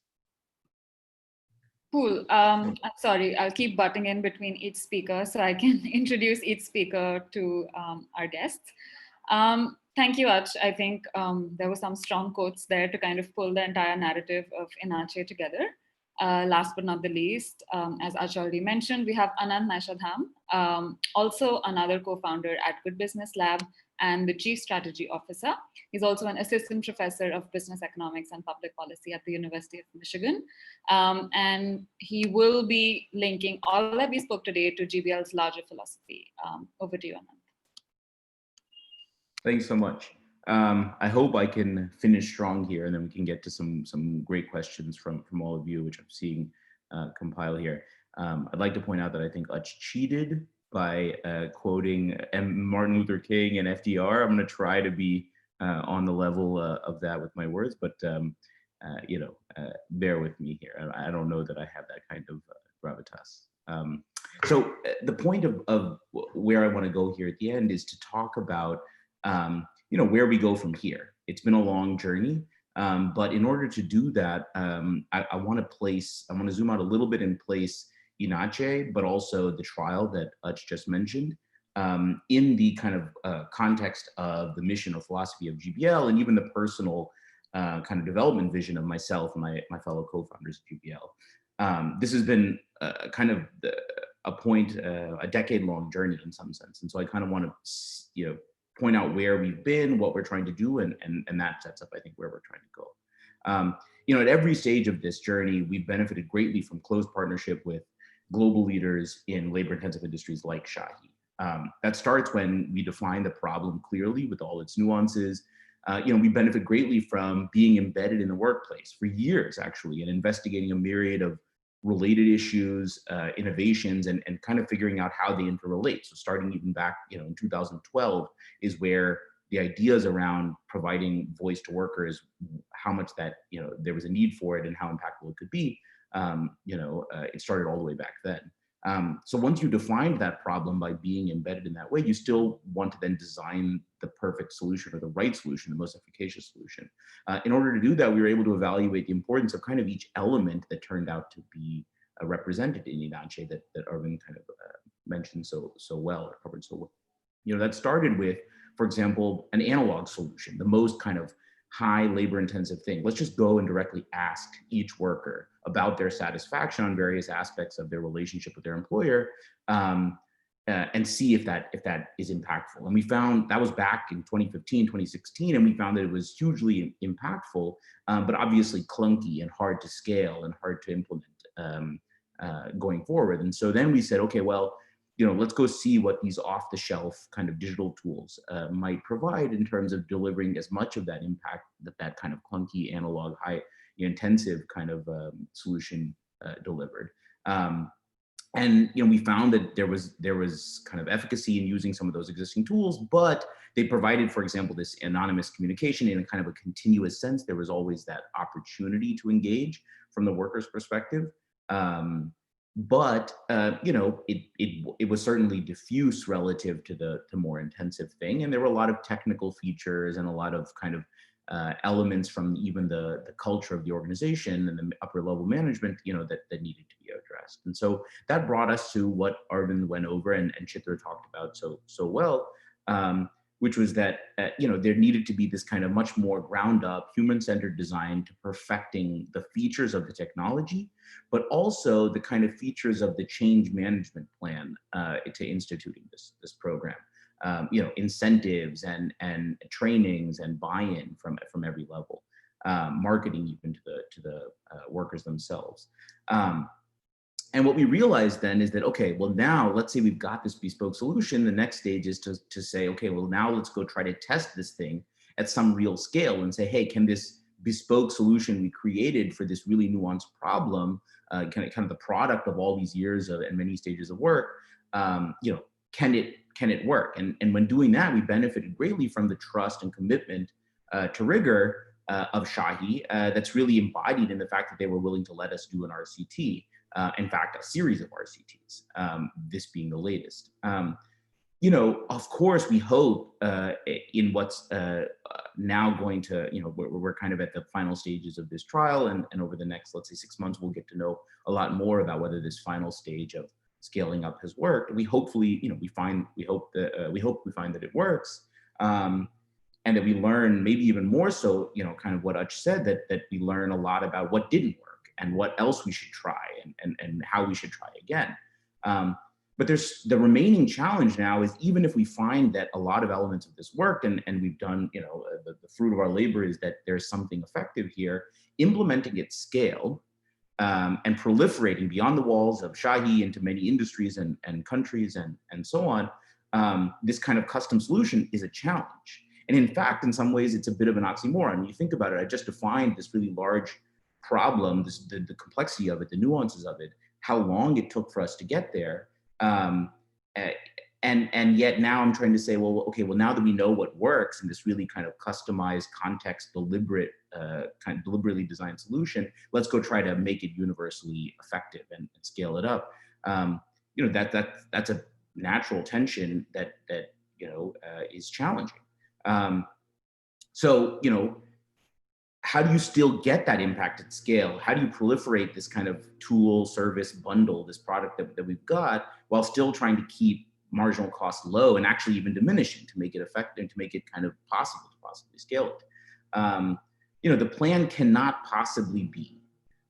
Cool. I'm sorry, I'll keep butting in between each speaker so I can introduce each speaker to our guests. Thank you, Ach. I think there were some strong quotes there to kind of pull the entire narrative of Inache together. Last but not the least, as Ach already mentioned, we have Anant Nyshadham, also another co-founder at Good Business Lab and the Chief Strategy Officer. He's also an assistant professor of business economics and public policy at the University of Michigan. And he will be linking all that we spoke today to GBL's larger philosophy. Over to you, Anant. Thanks so much. I hope I can finish strong here, and then we can get to some great questions from all of you, which I'm seeing compile here. I'd like to point out that I think Ach cheated by quoting Martin Luther King and FDR. I'm going to try to be on the level of that with my words, but bear with me here. I don't know that I have that kind of gravitas. So the point of where I want to go here at the end is to talk about where we go from here. It's been a long journey, but in order to do that, I want to zoom out a little bit and place Inache, but also the trial that Ach just mentioned, in the kind of context of the mission or philosophy of GBL, and even the personal kind of development vision of myself and my fellow co-founders of GBL. This has been kind of a decade-long journey in some sense, and so I kind of want to point out where we've been, what we're trying to do, and that sets up, I think, where we're trying to go. At every stage of this journey, we've benefited greatly from close partnership with global leaders in labor-intensive industries like Shahi. That starts when we define the problem clearly with all its nuances. We benefit greatly from being embedded in the workplace for years, actually, and investigating a myriad of related issues, innovations, and kind of figuring out how they interrelate. So starting even back, in 2012 is where the ideas around providing voice to workers, how much that, there was a need for it and how impactful it could be, it started all the way back then. So once you defined that problem by being embedded in that way, you still want to then design the perfect solution or the right solution, the most efficacious solution. In order to do that, we were able to evaluate the importance of kind of each element that turned out to be represented in Inache that Arvind kind of mentioned so well, or covered so well. That started with, for example, an analog solution, the most kind of high labor intensive thing. Let's just go and directly ask each worker about their satisfaction on various aspects of their relationship with their employer, and see if that is impactful. And we found that was back in 2015, 2016, and we found that it was hugely impactful, but obviously clunky and hard to scale and hard to implement going forward. And so then we said, okay, well, let's go see what these off-the-shelf kind of digital tools might provide in terms of delivering as much of that impact that kind of clunky, analog, high intensive kind of solution delivered. And we found that there was kind of efficacy in using some of those existing tools, but they provided, for example, this anonymous communication in a kind of a continuous sense. There was always that opportunity to engage from the worker's perspective. But it was certainly diffuse relative to the more intensive thing, and there were a lot of technical features and a lot of kind of elements from even the culture of the organization and the upper level management, that needed to be addressed. And so that brought us to what Arvind went over and Chitra talked about so well, which was that there needed to be this kind of much more ground up, human-centered design to perfecting the features of the technology, but also the kind of features of the change management plan to instituting this program. Incentives and trainings and buy-in from every level, marketing even to the workers themselves. And what we realized then is that, okay, well now let's say we've got this bespoke solution. The next stage is to say, okay, well now let's go try to test this thing at some real scale and say, hey, can this bespoke solution we created for this really nuanced problem, kind of the product of all these years of and many stages of work, can it work? And when doing that, we benefited greatly from the trust and commitment to rigor of Shahi that's really embodied in the fact that they were willing to let us do an RCT. In fact, a series of RCTs, this being the latest. you know, of course, we hope in what's now going to, you know, we're kind of at the final stages of this trial, and over the next, let's say, 6 months, we'll get to know a lot more about whether this final stage of scaling up has worked. We hopefully, you know, we hope we find that it works, and that we learn, maybe even more so, you know, kind of what Ach said, that we learn a lot about what didn't work and what else we should try, and how we should try again. But there's the remaining challenge now is, even if we find that a lot of elements of this worked, and we've done, you know, the fruit of our labor is that there's something effective here, implementing at scale and proliferating beyond the walls of Shahi into many industries and countries and so on, this kind of custom solution is a challenge. And in fact, in some ways, it's a bit of an oxymoron. You think about it, I just defined this really large problem, the complexity of it, the nuances of it, how long it took for us to get there. And yet now I'm trying to say, well, okay, well, now that we know what works in this really kind of customized, context, deliberately designed solution, let's go try to make it universally effective and scale it up. You know, that's a natural tension that you know, is challenging. So, you know, how do you still get that impact at scale? How do you proliferate this kind of tool, service, bundle, this product that we've got, while still trying to keep marginal costs low and actually even diminishing to make it effective, to make it kind of possible to possibly scale it? You know, the plan cannot possibly be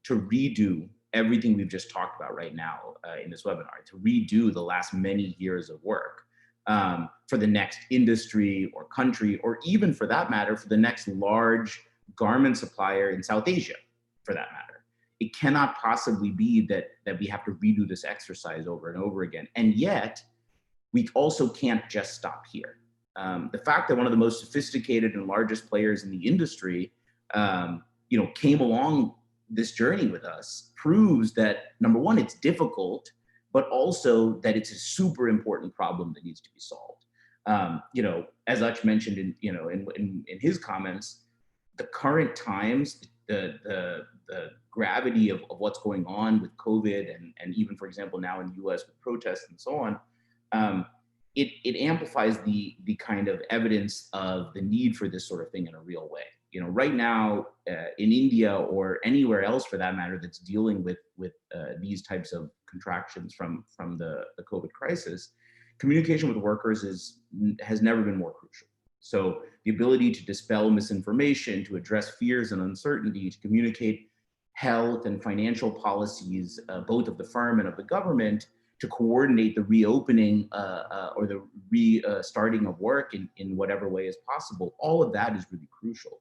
to redo everything we've just talked about right now in this webinar, to redo the last many years of work for the next industry or country, or even for that matter, for the next large garment supplier in South Asia, for that matter. It cannot possibly be that we have to redo this exercise over and over again. And yet, we also can't just stop here. The fact that one of the most sophisticated and largest players in the industry, you know, came along this journey with us proves that, number one, it's difficult, but also that it's a super important problem that needs to be solved. You know, as Ach mentioned in his comments, the current times, the gravity of what's going on with COVID, and even, for example, now in the US with protests and so on, it amplifies the kind of evidence of the need for this sort of thing in a real way. You know, right now in India or anywhere else for that matter that's dealing with these types of contractions from the COVID crisis, communication with workers has never been more crucial. So the ability to dispel misinformation, to address fears and uncertainty, to communicate health and financial policies, both of the firm and of the government, to coordinate the reopening or the restarting of work in whatever way is possible, all of that is really crucial.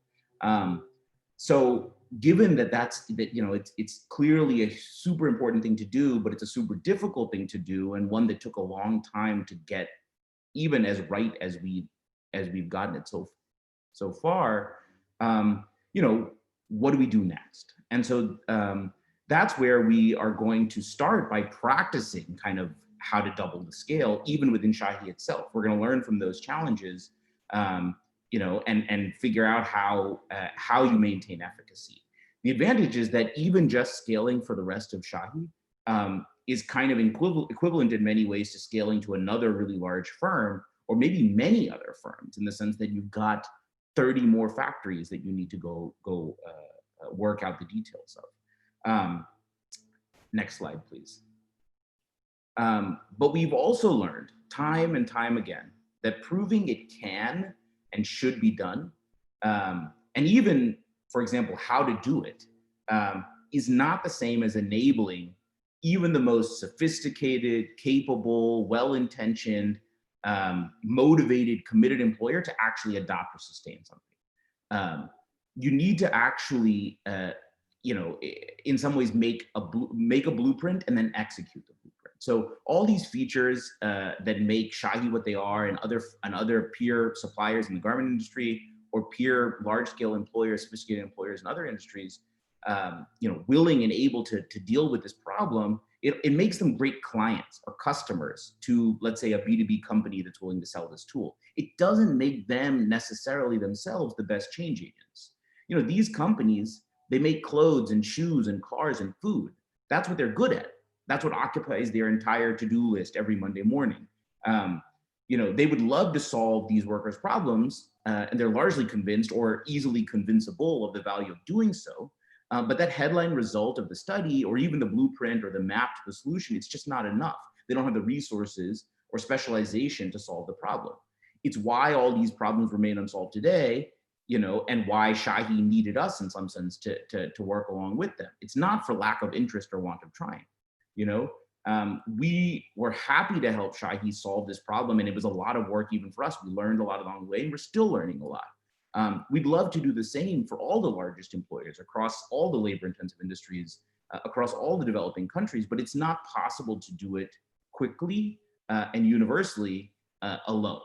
So given that you know, it's clearly a super important thing to do, but it's a super difficult thing to do, and one that took a long time to get even as right as we've gotten it so far, you know, what do we do next? And so that's where we are going to start by practicing kind of how to double the scale, even within Shahi itself. We're going to learn from those challenges, you know, and figure out how you maintain efficacy. The advantage is that even just scaling for the rest of Shahi is kind of equivalent in many ways to scaling to another really large firm, or maybe many other firms, in the sense that you've got 30 more factories that you need to go work out the details of. Next slide, please. But we've also learned time and time again that proving it can and should be done, and even, for example, how to do it, is not the same as enabling even the most sophisticated, capable, well-intentioned, motivated, committed employer to actually adopt or sustain something. You need to actually, you know, in some ways make a blueprint and then execute the blueprint. So all these features that make Shahi what they are, and other peer suppliers in the garment industry, or peer large-scale employers, sophisticated employers in other industries, you know, willing and able to deal with this problem, it makes them great clients or customers to, let's say, a B2B company that's willing to sell this tool. It doesn't make them necessarily themselves the best change agents. You know, these companies, they make clothes and shoes and cars and food. That's what they're good at. That's what occupies their entire to-do list every Monday morning. they would love to solve these workers' problems, and they're largely convinced or easily convincible of the value of doing so. But that headline result of the study, or even the blueprint or the map to the solution, it's just not enough. They don't have the resources or specialization to solve the problem. It's why all these problems remain unsolved today, and why Shahi needed us in some sense to work along with them. It's not for lack of interest or want of trying. We were happy to help Shahi solve this problem, and it was a lot of work even for us. We learned a lot along the way, and we're still learning a lot. We'd love to do the same for all the largest employers across all the labor-intensive industries, across all the developing countries, but it's not possible to do it quickly and universally alone,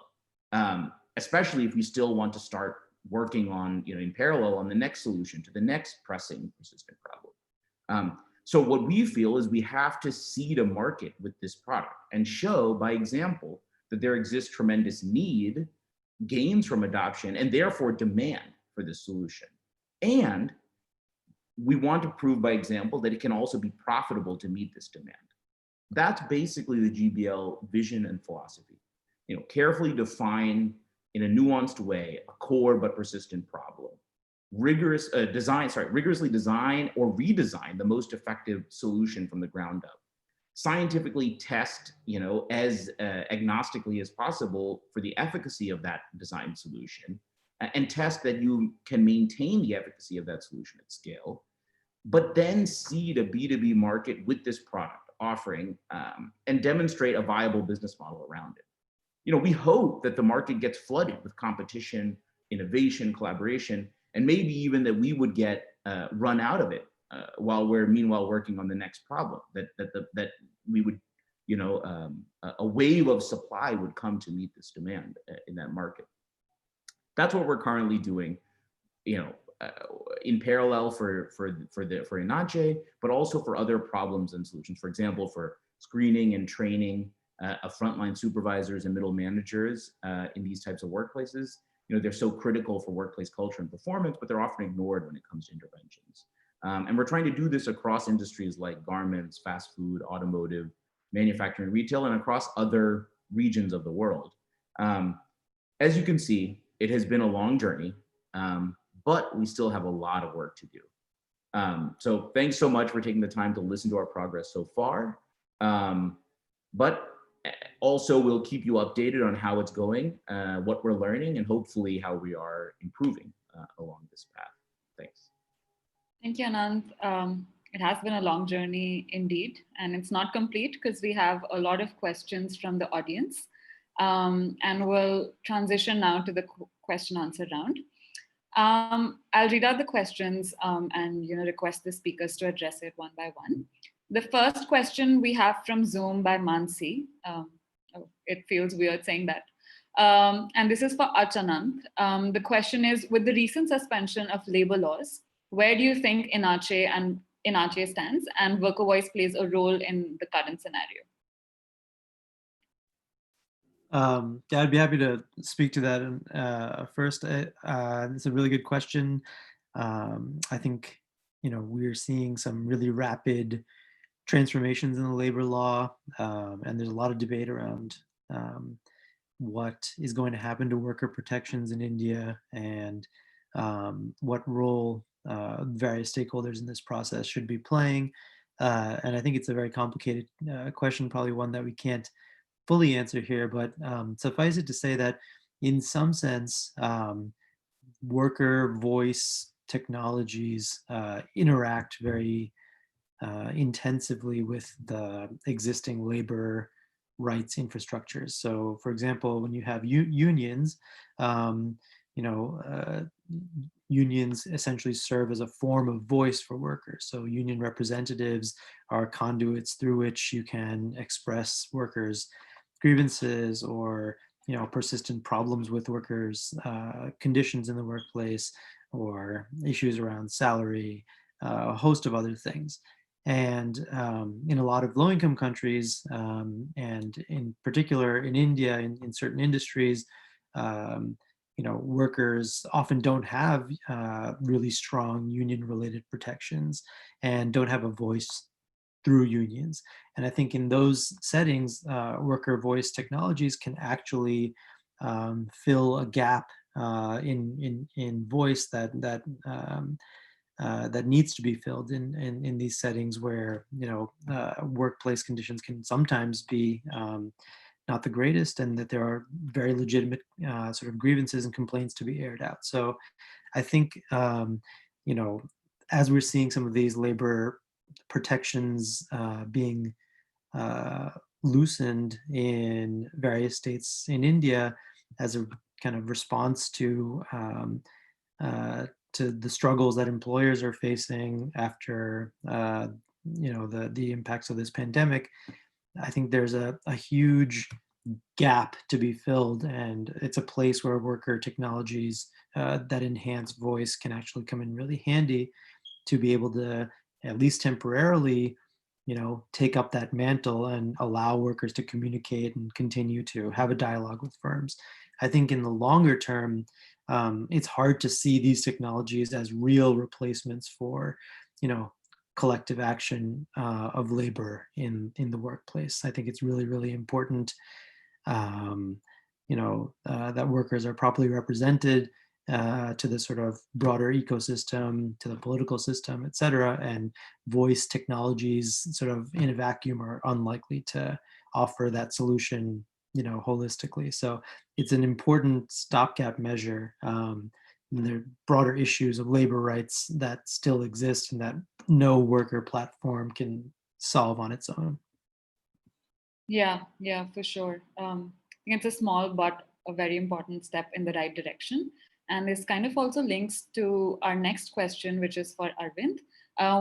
especially if we still want to start working on, in parallel on the next solution to the next pressing, persistent problem. So what we feel is we have to seed a market with this product and show by example that there exists tremendous need, gains from adoption, and therefore demand for this solution. And we want to prove by example that it can also be profitable to meet this demand. That's basically the GBL vision and philosophy. Carefully define in a nuanced way a core but persistent problem. Rigorously design or redesign the most effective solution from the ground up. Scientifically test, as agnostically as possible for the efficacy of that design solution, and test that you can maintain the efficacy of that solution at scale, but then seed a B2B market with this product offering and demonstrate a viable business model around it. We hope that the market gets flooded with competition, innovation, collaboration, and maybe even that we would get run out of it while we're meanwhile working on the next problem, that we would, a wave of supply would come to meet this demand in that market. That's what we're currently doing, in parallel for Inache, but also for other problems and solutions. For example, for screening and training of frontline supervisors and middle managers in these types of workplaces. They're so critical for workplace culture and performance, but they're often ignored when it comes to interventions. And we're trying to do this across industries like garments, fast food, automotive, manufacturing, retail, and across other regions of the world. As you can see, it has been a long journey, but we still have a lot of work to do. So thanks so much for taking the time to listen to our progress so far. But also, we'll keep you updated on how it's going, what we're learning, and hopefully how we are improving along this path. Thanks. Thank you, Anant. It has been a long journey indeed, and it's not complete because we have a lot of questions from the audience. And we'll transition now to the question answer round. I'll read out the questions and request the speakers to address it one by one. The first question we have from Zoom by Mansi. It feels weird saying that. And this is for Anant. The question is, with the recent suspension of labor laws, where do you think Inache stands and worker voice plays a role in the current scenario? Yeah, I'd be happy to speak to that first. It's a really good question. I think, we're seeing some really rapid transformations in the labor law, and there's a lot of debate around what is going to happen to worker protections in India and what role various stakeholders in this process should be playing. And I think it's a very complicated question, probably one that we can't fully answer here, but suffice it to say that in some sense, worker voice technologies interact very intensively with the existing labor rights infrastructures. So, for example, when you have unions, unions essentially serve as a form of voice for workers. So union representatives are conduits through which you can express workers' grievances or persistent problems with workers' conditions in the workplace or issues around salary, a host of other things. And in a lot of low-income countries, and in particular in India, in certain industries, workers often don't have really strong union-related protections and don't have a voice through unions. And I think in those settings, worker voice technologies can actually fill a gap in voice that needs to be filled in these settings where workplace conditions can sometimes be not the greatest, and that there are very legitimate sort of grievances and complaints to be aired out. So I think as we're seeing some of these labor protections being loosened in various states in India as a kind of response to the struggles that employers are facing after the impacts of this pandemic, I think there's a huge gap to be filled, and it's a place where worker technologies that enhance voice can actually come in really handy to be able to, at least temporarily, take up that mantle and allow workers to communicate and continue to have a dialogue with firms. I think in the longer term, it's hard to see these technologies as real replacements for, collective action of labor in the workplace. I think it's really, really important, that workers are properly represented to the sort of broader ecosystem, to the political system, et cetera. And voice technologies sort of in a vacuum are unlikely to offer that solution, holistically. So it's an important stopgap measure. There are broader issues of labor rights that still exist and that no worker platform can solve on its own. Yeah, for sure. I think it's a small but a very important step in the right direction. And this kind of also links to our next question, which is for Arvind,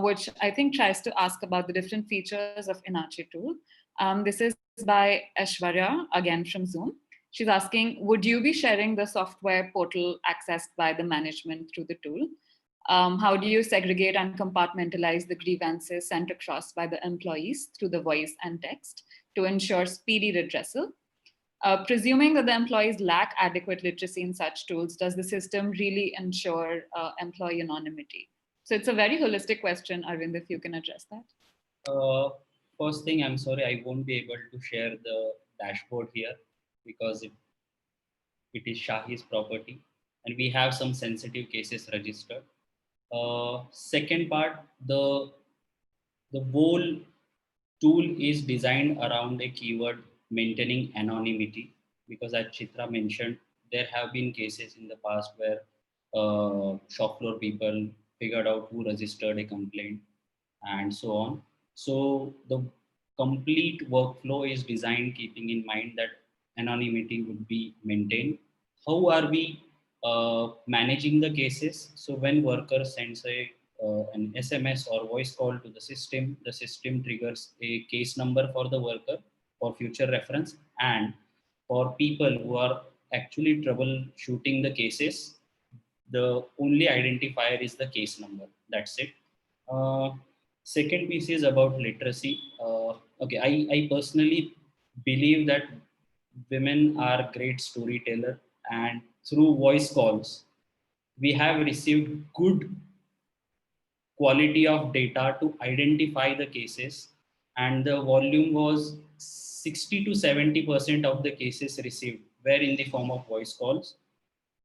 which I think tries to ask about the different features of Inache tool. This is by Aishwarya, again from Zoom. She's asking, would you be sharing the software portal accessed by the management through the tool? How do you segregate and compartmentalize the grievances sent across by the employees through the voice and text to ensure speedy redressal? Presuming that the employees lack adequate literacy in such tools, does the system really ensure employee anonymity? So it's a very holistic question, Arvind, if you can address that. First thing, I'm sorry, I won't be able to share the dashboard here because it is Shahi's property and we have some sensitive cases registered. Second part, the whole tool is designed around a keyword maintaining anonymity, because as Chitra mentioned, there have been cases in the past where shop floor people figured out who registered a complaint and so on. So the complete workflow is designed keeping in mind that anonymity would be maintained. How are we managing the cases? So when worker sends an SMS or voice call to the system triggers a case number for the worker for future reference. And for people who are actually troubleshooting the cases, the only identifier is the case number. That's it. Second piece is about literacy. I personally believe that women are great storyteller, and through voice calls, we have received good quality of data to identify the cases, and the volume was 60 to 70% of the cases received were in the form of voice calls.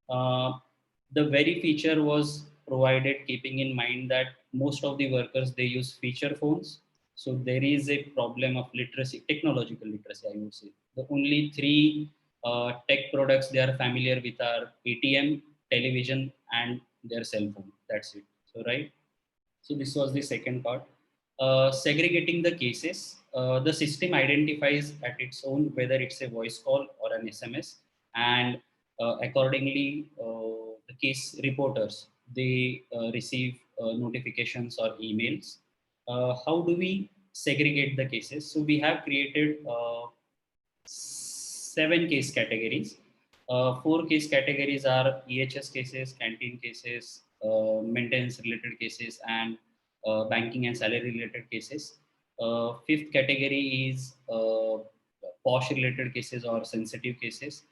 The very feature was provided keeping in mind that most of the workers, they use feature phones. So there is a problem of literacy, technological literacy, I would say. The only three tech products they are familiar with are ATM, television, and their cell phone. That's it. So, right. So this was the second part. Segregating the cases, the system identifies at its own whether it's a voice call or an SMS, and accordingly, the case reporters, they receive notifications or emails. How do we segregate the cases? So we have created 7 case categories. 4 case categories are EHS cases, canteen cases, maintenance related cases, and banking and salary related cases. Fifth category is POSH related cases or sensitive cases.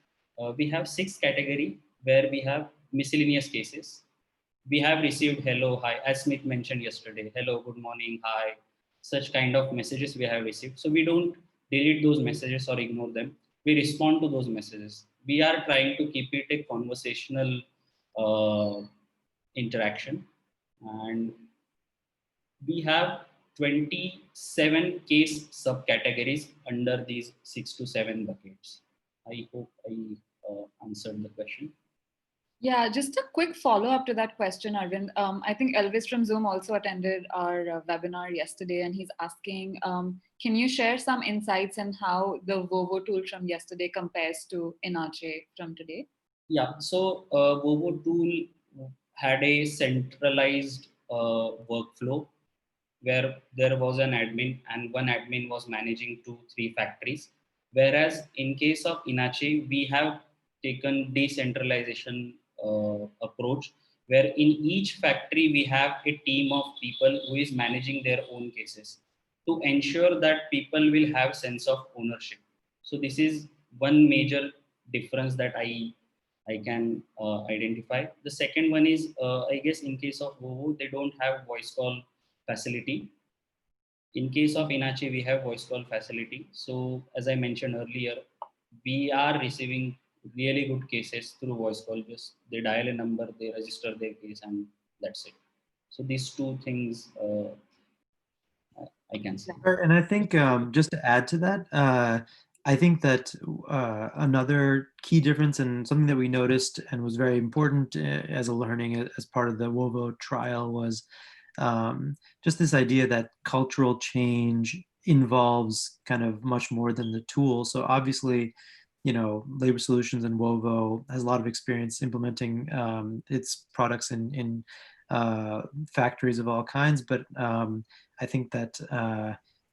We have 6th category where we have miscellaneous cases. We have received hello, hi, as Smith mentioned yesterday, hello, good morning, hi, such kind of messages we have received. So we don't delete those messages or ignore them. We respond to those messages. We are trying to keep it a conversational interaction. And we have 27 case subcategories under these 6 to 7 buckets. I hope I answered the question. Yeah, just a quick follow-up to that question, Arvind. I think Elvis from Zoom also attended our webinar yesterday, and he's asking, can you share some insights on how the Vovo tool from yesterday compares to Inache from today? Yeah, so Vovo tool had a centralized workflow where there was an admin and one admin was managing 2-3 factories. Whereas in case of Inache, we have taken decentralization approach, where in each factory we have a team of people who is managing their own cases to ensure that people will have sense of ownership. So this is one major difference that I can identify. The second one is, I guess in case of Vovo, they don't have voice call facility. In case of Inache, we have voice call facility. So as I mentioned earlier, we are receiving really good cases through voice call. Just they dial a number, they register their case, and that's it. So these two things I can say. And I think just to add to that, I think that another key difference and something that we noticed and was very important as a learning as part of the Vovo trial was just this idea that cultural change involves kind of much more than the tool. So obviously, you know, Labor Solutions and Vovo has a lot of experience implementing its products in factories of all kinds, but I think that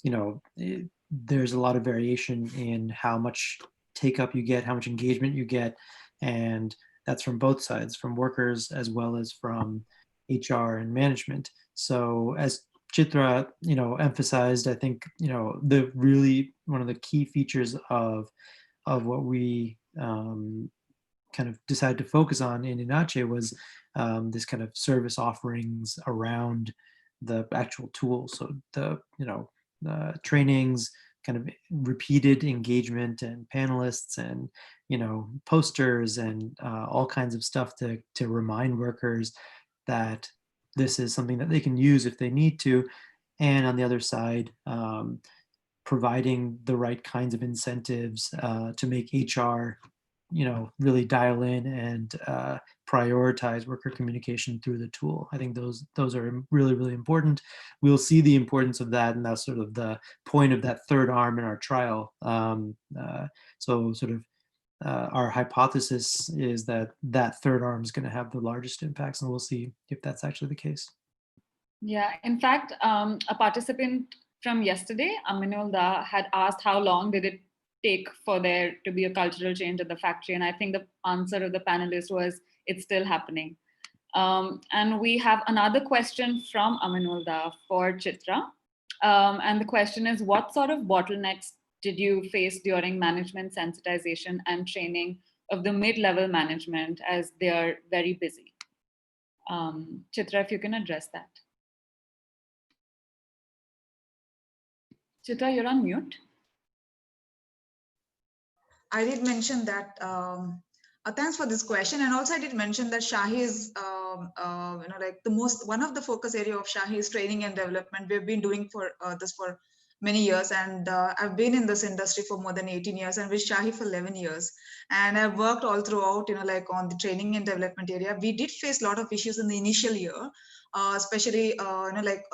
you know, there's a lot of variation in how much take up you get, how much engagement you get, and that's from both sides, from workers as well as from HR and management. So as Chitra, you know, emphasized, I think, you know, the really one of the key features of what we kind of decided to focus on in Inache was this kind of service offerings around the actual tool. So the, you know, trainings, kind of repeated engagement and panelists and, you know, posters and all kinds of stuff to remind workers that this is something that they can use if they need to. And on the other side, providing the right kinds of incentives to make HR, you know, really dial in and prioritize worker communication through the tool. I think those are really, really important. We'll see the importance of that, and that's sort of the point of that third arm in our trial. So sort of our hypothesis is that that third arm is going to have the largest impacts, and we'll see if that's actually the case. Yeah, in fact, a participant from yesterday, Aminul Da, had asked how long did it take for there to be a cultural change at the factory, and I think the answer of the panelist was it's still happening. And we have another question from Aminul Da for Chitra, and the question is, what sort of bottlenecks did you face during management sensitization and training of the mid-level management as they are very busy? Chitra, if you can address that. Chitra, you're on mute. I did mention that. Thanks for this question, and also I did mention that Shahi is, you know, like one of the focus area of Shahi is training and development. We've been doing this for many years, and I've been in this industry for more than 18 years, and with Shahi for 11 years, and I've worked all throughout, you know, like on the training and development area. We did face a lot of issues in the initial year, especially you know, like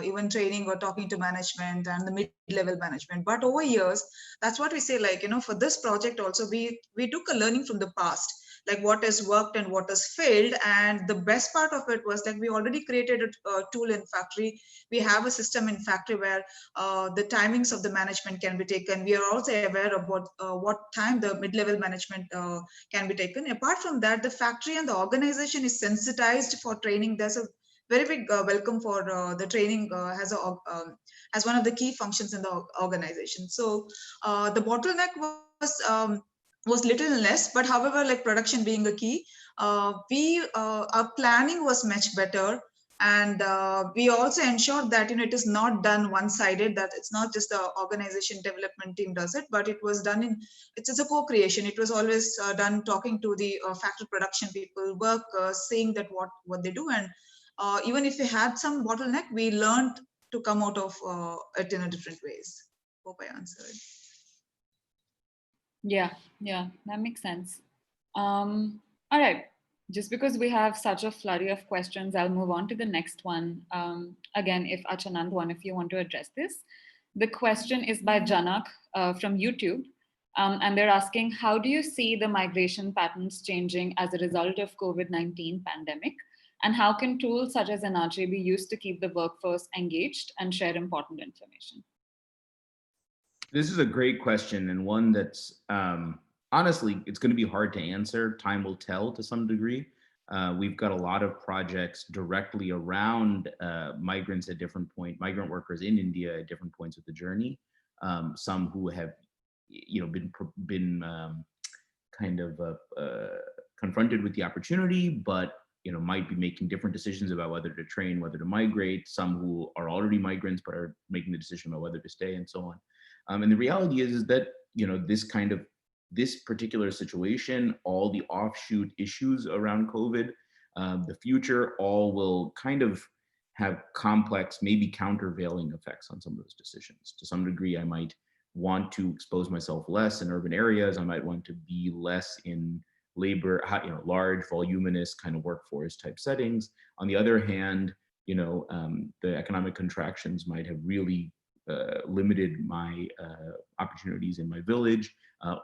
even training or talking to management and the mid-level management. But over years, that's what we say, like, you know, for this project also, we took a learning from the past, like what has worked and what has failed. And the best part of it was that we already created a tool in factory. We have a system in factory where the timings of the management can be taken. We are also aware of what time the mid-level management can be taken. Apart from that, the factory and the organization is sensitized for training. There's a very big welcome for the training as one of the key functions in the organization. So the bottleneck was little less, but however, like production being the key, our planning was much better. And we also ensured that it is not done one-sided, that it's not just the organization development team does it, but it was done in, it's a co-creation. It was always done talking to the factory production people, workers, seeing that what they do. And even if we had some bottleneck, we learned to come out of it in a different ways. Hope I answered. Yeah, that makes sense. All right. Just because we have such a flurry of questions, I'll move on to the next one. Again, if Achanand, one of you want to address this. The question is by Janak from YouTube. And they're asking, how do you see the migration patterns changing as a result of COVID-19 pandemic? And how can tools such as Inache be used to keep the workforce engaged and share important information? This is a great question, and one that's honestly, it's going to be hard to answer. Time will tell to some degree. We've got a lot of projects directly around migrants at different points, migrant workers in India at different points of the journey. Some who have, been kind of confronted with the opportunity, but might be making different decisions about whether to train, whether to migrate. Some who are already migrants but are making the decision about whether to stay, and so on. And the reality is that, this particular situation, all the offshoot issues around COVID, the future, all will kind of have complex, maybe countervailing effects on some of those decisions. To some degree, I might want to expose myself less in urban areas. I might want to be less in labor, large, voluminous kind of workforce type settings. On the other hand, the economic contractions might have really limited my opportunities in my village,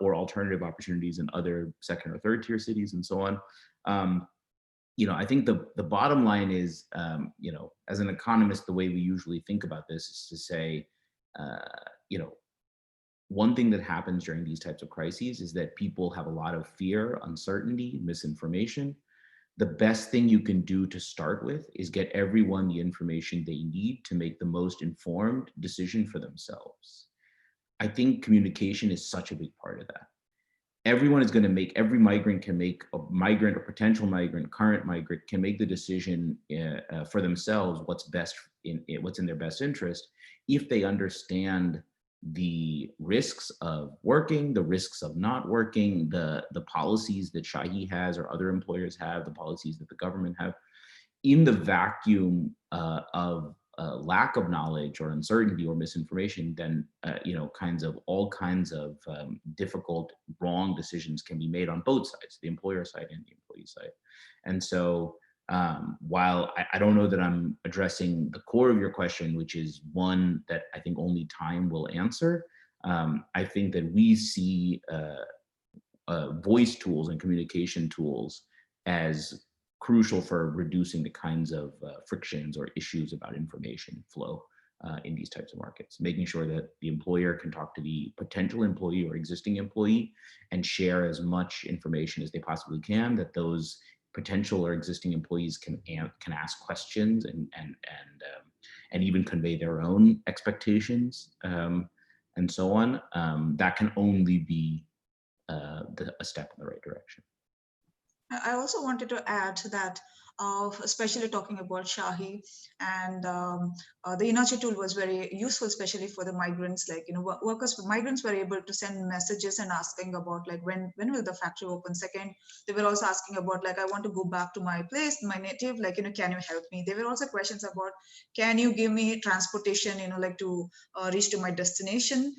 or alternative opportunities in other second or third tier cities, and so on. I think the bottom line is, as an economist, the way we usually think about this is to say, one thing that happens during these types of crises is that people have a lot of fear, uncertainty, misinformation. The best thing you can do to start with is get everyone the information they need to make the most informed decision for themselves. I think communication is such a big part of that. Everyone is going to make, every migrant can make, a migrant or potential migrant, current migrant can make the decision for themselves what's best what's in their best interest, if they understand the risks of working, the risks of not working, the policies that Shahi has or other employers have, the policies that the government have. In the vacuum of lack of knowledge or uncertainty or misinformation, then all kinds of difficult, wrong decisions can be made on both sides, the employer side and the employee side. And so while I don't know that I'm addressing the core of your question, which is one that I think only time will answer, I think that we see voice tools and communication tools as crucial for reducing the kinds of frictions or issues about information flow in these types of markets, making sure that the employer can talk to the potential employee or existing employee and share as much information as they possibly can, that those potential or existing employees can ask questions and even convey their own expectations, and so on. That can only be a step in the right direction. I also wanted to add to that, especially talking about Shahi, and the Inache tool was very useful, especially for the migrants. Like, migrants were able to send messages and asking about like when will the factory open. Second, they were also asking about like, I want to go back to my place, my native. Like, can you help me? There were also questions about, can you give me transportation? Like to reach to my destination.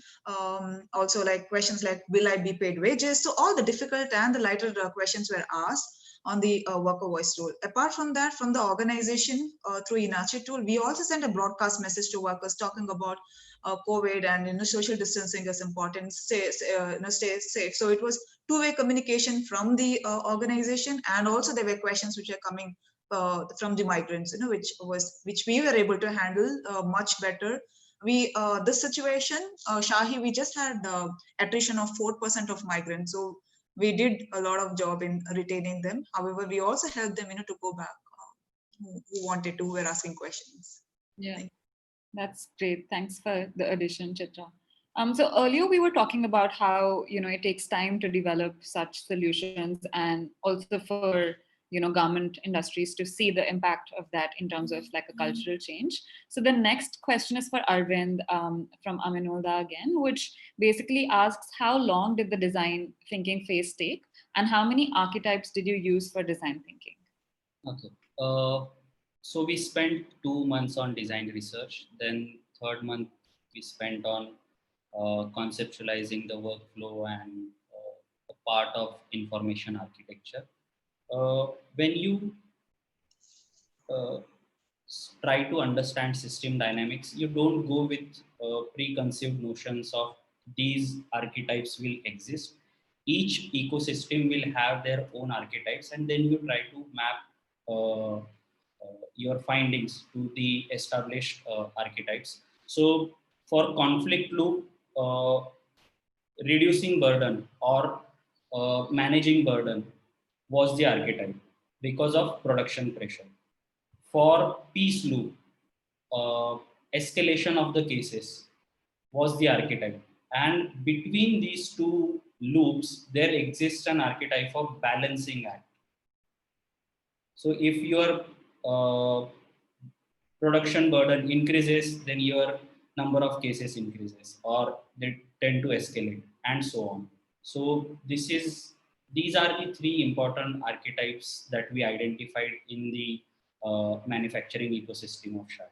Also, like questions like, will I be paid wages? So all the difficult and the lighter questions were asked on the worker voice tool. Apart from that, from the organization through Inache tool, we also sent a broadcast message to workers talking about COVID and social distancing is important. Stay safe. So it was two-way communication from the organization, and also there were questions which are coming from the migrants, which we were able to handle much better. This situation, Shahi, we just had attrition of 4% of migrants. So we did a lot of job in retaining them. However, we also helped them, to go back who wanted to, who were asking questions. Yeah, that's great. Thanks for the addition, Chitra. So earlier we were talking about how, it takes time to develop such solutions, and also for garment industries to see the impact of that in terms of like a cultural change. So the next question is for Arvind from Aminullah again, which basically asks, how long did the design thinking phase take, and how many archetypes did you use for design thinking? Okay. So we spent 2 months on design research. Then third month we spent on conceptualizing the workflow and a part of information architecture. When you try to understand system dynamics, you don't go with preconceived notions of these archetypes will exist. Each ecosystem will have their own archetypes, and then you try to map your findings to the established archetypes. So for conflict loop, reducing burden or managing burden was the archetype because of production pressure. For peace loop, escalation of the cases was the archetype. And between these two loops, there exists an archetype of balancing act. So if your production burden increases, then your number of cases increases, or they tend to escalate, and so on. So these are the three important archetypes that we identified in the manufacturing ecosystem of Shah.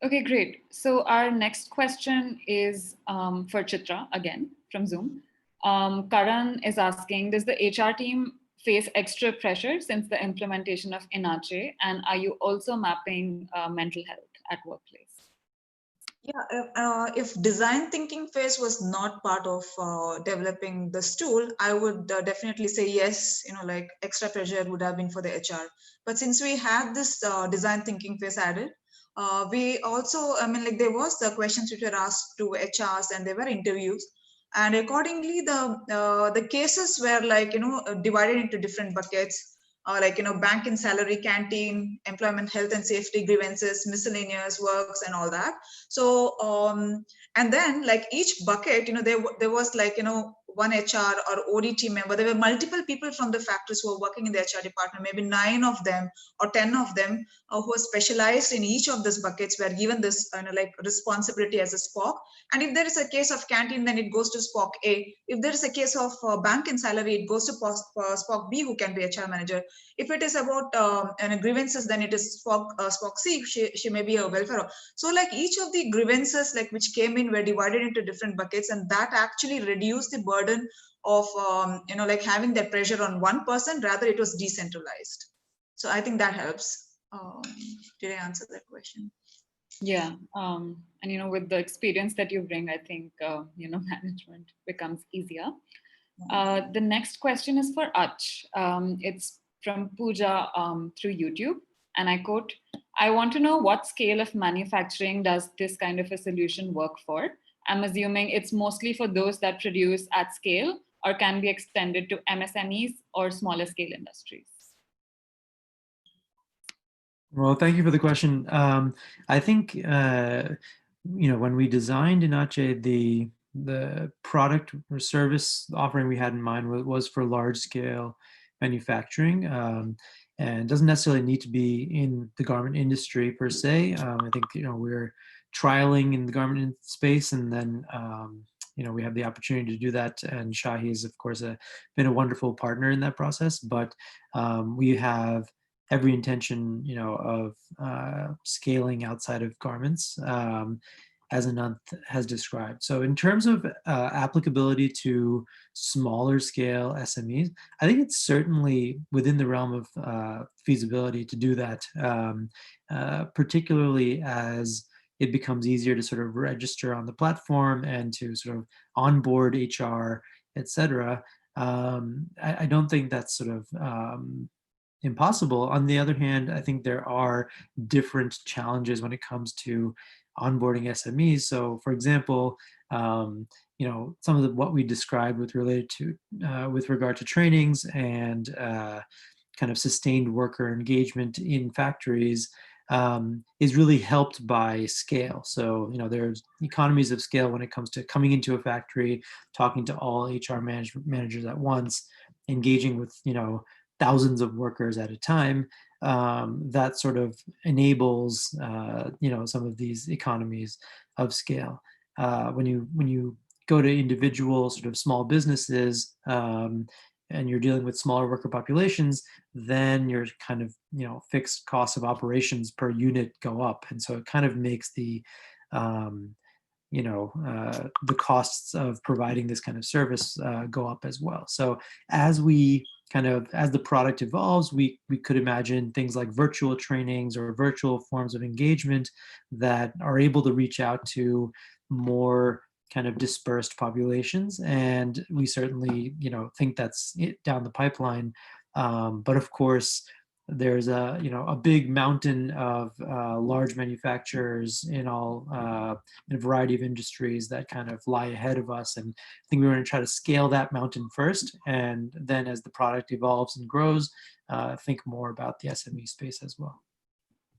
Okay, great. So our next question is for Chitra again from Zoom. Karan is asking, does the HR team face extra pressure since the implementation of Inache, and are you also mapping mental health at workplace? Yeah, if design thinking phase was not part of developing this tool, I would definitely say yes, like extra pressure would have been for the HR. But since we had this design thinking phase added, we also, there was the questions which were asked to HRs and there were interviews. And accordingly, the cases were like, divided into different buckets. Bank and salary, canteen, employment, health and safety, grievances, miscellaneous works, and all that. So, and then like each bucket, there was like, one HR or OD team member. There were multiple people from the factories who were working in the HR department, maybe 9 of them or 10 of them who were specialized in each of these buckets were given this responsibility as a SPOC. And if there is a case of canteen, then it goes to SPOC A. If there is a case of bank and salary, it goes to SPOC B, who can be HR manager. If it is about grievances, then it is SPOC C, she may be a welfare. So like each of the grievances like which came in were divided into different buckets, and that actually reduced the burden of like having that pressure on one person. Rather, it was decentralized. So I think that helps. Did I answer that question? Yeah, and with the experience that you bring, I think management becomes easier. The next question is for Ach. It's from Pooja through YouTube, and I quote, "I want to know what scale of manufacturing does this kind of a solution work for? I'm assuming it's mostly for those that produce at scale or can be extended to MSMEs or smaller scale industries." Well, thank you for the question. I think, when we designed Inache, the product or service offering we had in mind was for large scale manufacturing, and it doesn't necessarily need to be in the garment industry per se. I think, we're trialing in the garment space, and then, we have the opportunity to do that. And Shahi has, of course, been a wonderful partner in that process, but we have every intention, of scaling outside of garments, as Anant has described. So in terms of applicability to smaller scale SMEs, I think it's certainly within the realm of feasibility to do that, particularly as it becomes easier to sort of register on the platform and to sort of onboard HR, et cetera. I don't think that's sort of impossible. On the other hand, I think there are different challenges when it comes to onboarding SMEs. So, for example, some of what we described with regard to trainings and kind of sustained worker engagement in factories, is really helped by scale. So, there's economies of scale when it comes to coming into a factory, talking to all HR managers at once, engaging with, thousands of workers at a time. That sort of enables, some of these economies of scale. When you go to individual sort of small businesses, and you're dealing with smaller worker populations, then your kind of fixed costs of operations per unit go up, and so it kind of makes the the costs of providing this kind of service go up as well. So as the product evolves, we could imagine things like virtual trainings or virtual forms of engagement that are able to reach out to more kind of dispersed populations. And we certainly, think that's it down the pipeline. But of course, there's a big mountain of large manufacturers in a variety of industries that kind of lie ahead of us. And I think we want to try to scale that mountain first. And then as the product evolves and grows, think more about the SME space as well.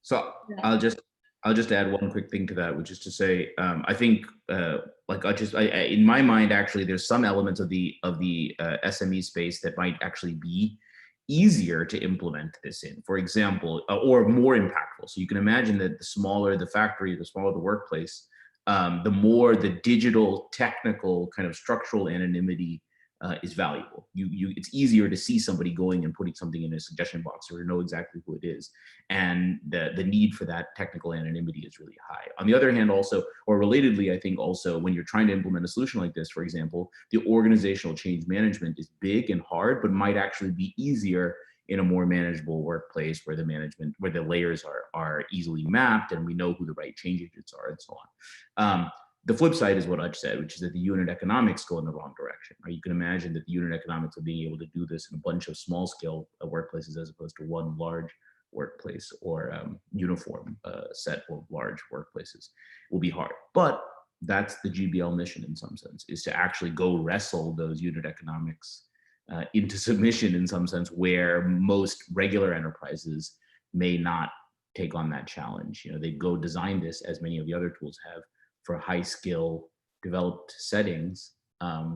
So I'll just add one quick thing to that, which is to say, I think, in my mind, actually, there's some elements of the SME space that might actually be easier to implement this in, for example, or more impactful. So you can imagine that the smaller the factory, the smaller the workplace, the more the digital, technical kind of structural anonymity is valuable. It's easier to see somebody going and putting something in a suggestion box or to know exactly who it is. And the need for that technical anonymity is really high. On the other hand, also, or relatedly, I think also when you're trying to implement a solution like this, for example, the organizational change management is big and hard, but might actually be easier in a more manageable workplace where the layers are easily mapped and we know who the right change agents are and so on. The flip side is what Aj said, which is that the unit economics go in the wrong direction. Right? You can imagine that the unit economics of being able to do this in a bunch of small scale workplaces as opposed to one large workplace or uniform set of large workplaces will be hard. But that's the GBL mission in some sense, is to actually go wrestle those unit economics into submission in some sense, where most regular enterprises may not take on that challenge. They go design this, as many of the other tools have, for high skill developed settings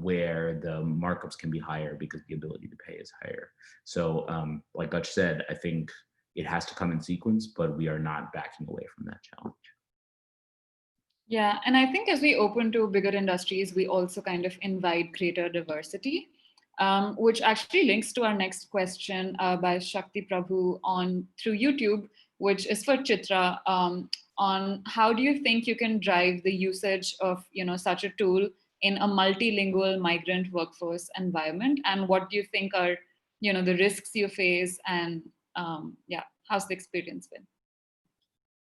where the markups can be higher because the ability to pay is higher. So like Dutch said, I think it has to come in sequence, but we are not backing away from that challenge. Yeah, and I think as we open to bigger industries, we also kind of invite greater diversity, which actually links to our next question by Shakti Prabhu through YouTube, which is for Chitra. On how do you think you can drive the usage of such a tool in a multilingual migrant workforce environment, and what do you think are the risks you face, and how's the experience been?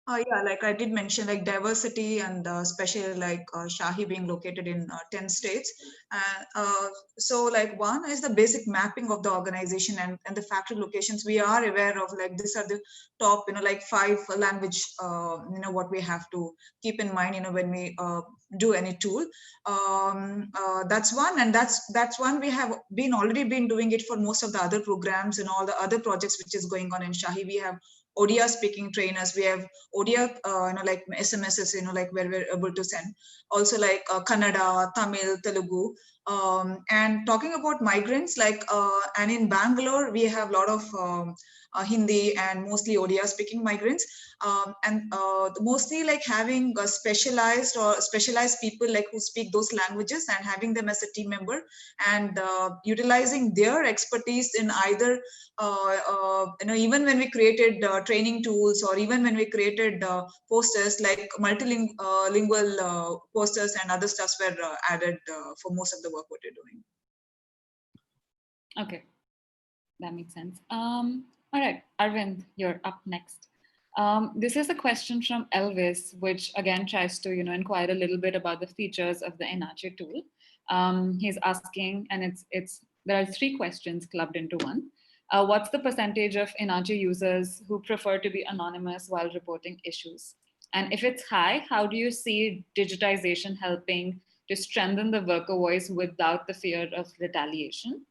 Yeah, like I did mention, like diversity and especially like Shahi being located in 10 states. So like one is the basic mapping of the organization and the factory locations. We are aware of like these are the top, like 5 language, what we have to keep in mind, when we do any tool. That's one, and that's one we have already been doing it for most of the other programs and all the other projects which is going on in Shahi. We have Odia speaking trainers. We have Odia, like SMSs, like where we're able to send. Also like Kannada, Tamil, Telugu. And talking about migrants, like, and in Bangalore, we have a lot of Hindi and mostly Odia speaking migrants. And mostly like having specialized people like who speak those languages and having them as a team member and utilizing their expertise in either even when we created training tools, or even when we created posters, like multilingual posters and other stuffs were added for most of the work what you're doing. Okay, that makes sense. All right, Arvind, you're up next. This is a question from Elvis, which again tries to inquire a little bit about the features of the Inache tool. He's asking, and there are 3 questions clubbed into one. What's the percentage of Inache users who prefer to be anonymous while reporting issues? And if it's high, how do you see digitization helping to strengthen the worker voice without the fear of retaliation?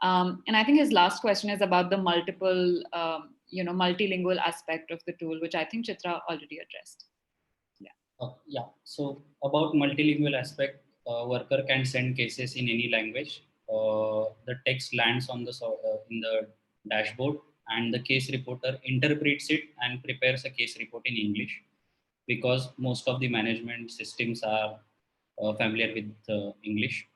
And I think his last question is about the multiple multilingual aspect of the tool, which I think Chitra already addressed. Yeah. So about multilingual aspect, worker can send cases in any language. The text lands on in the dashboard, and the case reporter interprets it and prepares a case report in English, because most of the management systems are familiar with English.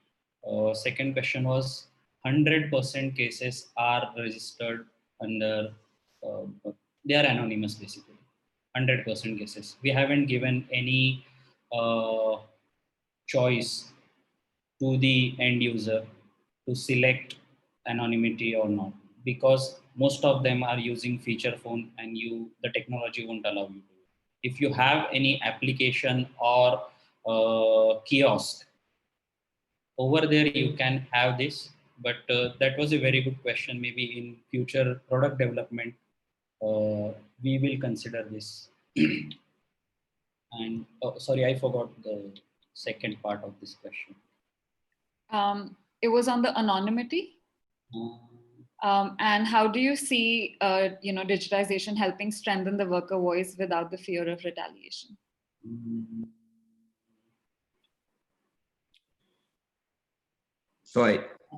Second question was 100% cases are registered under, they are anonymous basically. 100% cases. We haven't given any choice to the end user to select anonymity or not, because most of them are using feature phone, and the technology won't allow you to. If you have any application or kiosk, over there you can have this. But that was a very good question. Maybe in future product development, we will consider this. And sorry, I forgot the second part of this question. It was on the anonymity. And how do you see, digitization helping strengthen the worker voice without the fear of retaliation? So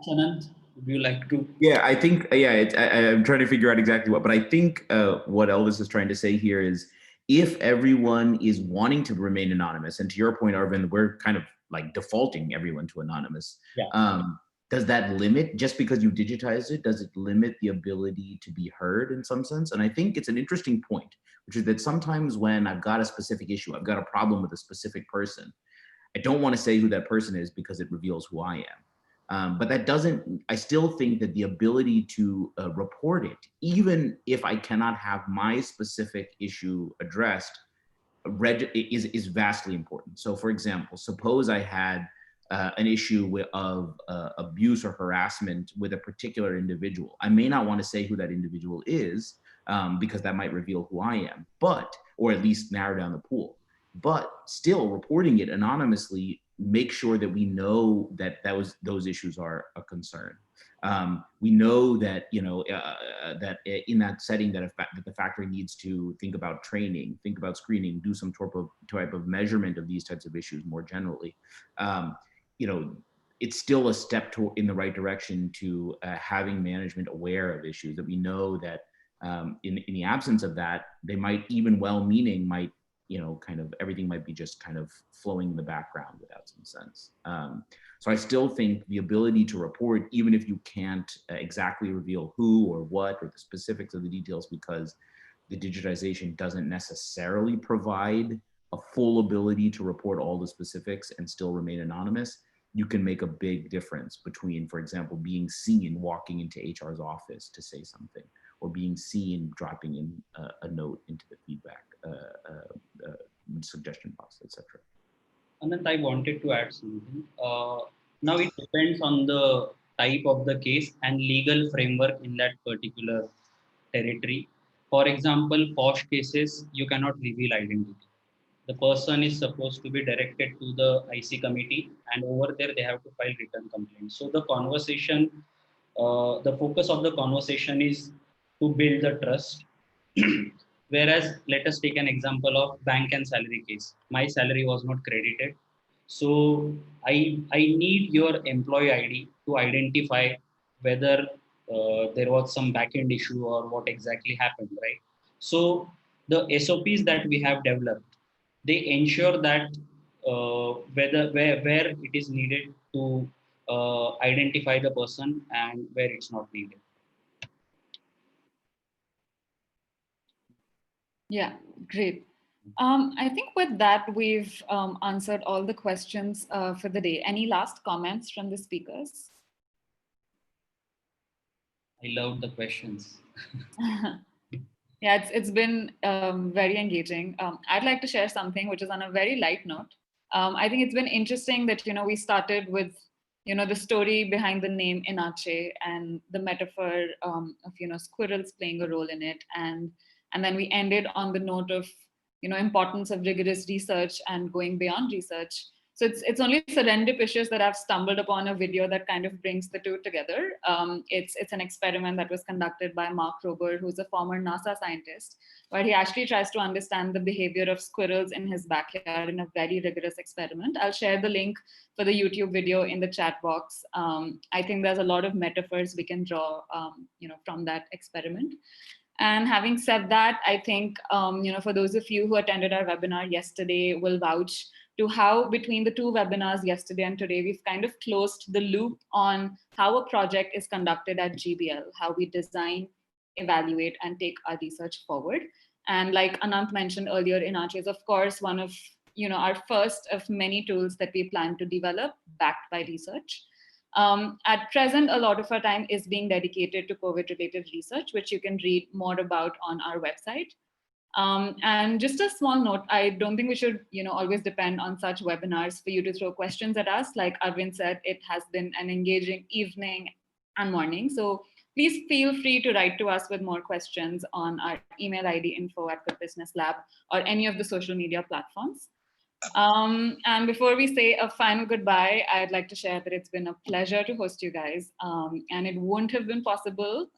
Anant, would you like to? Yeah, I think, I'm trying to figure out exactly what, but I think what Elvis is trying to say here is, if everyone is wanting to remain anonymous, and to your point, Arvind, we're kind of like defaulting everyone to anonymous. Yeah. Does that limit, just because you digitize it, does it limit the ability to be heard in some sense? And I think it's an interesting point, which is that sometimes when I've got a specific issue, I've got a problem with a specific person, I don't want to say who that person is because it reveals who I am. But that doesn't, I still think that the ability to report it, even if I cannot have my specific issue addressed, is vastly important. So for example, suppose I had an issue of abuse or harassment with a particular individual. I may not want to say who that individual is because that might reveal who I am, or at least narrow down the pool. But still, reporting it anonymously, make sure that we know that those issues are a concern. We know that that in that setting that the factory needs to think about training, think about screening, do some type of measurement of these types of issues more generally. It's still a step in the right direction to having management aware of issues that we know that in the absence of that, they might, even well-meaning, might kind of everything might be just kind of flowing in the background without some sense. So I still think the ability to report, even if you can't exactly reveal who or what or the specifics of the details, because the digitization doesn't necessarily provide a full ability to report all the specifics and still remain anonymous, you can make a big difference between, for example, being seen walking into HR's office to say something, or being seen dropping in a note into the feedback suggestion box, etc. Anant, I wanted to add something. Now it depends on the type of the case and legal framework in that particular territory. For example, posh cases, you cannot reveal identity. The person is supposed to be directed to the IC committee, and over there they have to file written complaints. So the conversation, the focus of the conversation is to build the trust. Whereas, let us take an example of bank and salary case. My salary was not credited. So I need your employee ID to identify whether there was some back-end issue or what exactly happened, right? So the SOPs that we have developed, they ensure that where it is needed to identify the person and where it's not needed. Yeah, great. I think with that, we've answered all the questions for the day. Any last comments from the speakers? I love the questions. Yeah, it's been very engaging. I'd like to share something which is on a very light note. I think it's been interesting that, we started with, the story behind the name Inache and the metaphor of, squirrels playing a role in it. And then we ended on the note of, importance of rigorous research and going beyond research. So it's only serendipitous that I've stumbled upon a video that kind of brings the two together. It's an experiment that was conducted by Mark Rober, who's a former NASA scientist, where he actually tries to understand the behavior of squirrels in his backyard in a very rigorous experiment. I'll share the link for the YouTube video in the chat box. I think there's a lot of metaphors we can draw, from that experiment. And having said that, I think, for those of you who attended our webinar yesterday will vouch to how between the two webinars yesterday and today, we've kind of closed the loop on how a project is conducted at GBL, how we design, evaluate, and take our research forward. And like Anant mentioned earlier, Inache is of course one of our first of many tools that we plan to develop backed by research. At present, a lot of our time is being dedicated to COVID-related research, which you can read more about on our website. And just a small note, I don't think we should, always depend on such webinars for you to throw questions at us. Like Arvind said, it has been an engaging evening and morning. So please feel free to write to us with more questions on our email ID info@thebusinesslab or any of the social media platforms. And before we say a final goodbye, I'd like to share that it's been a pleasure to host you guys. And it wouldn't have been possible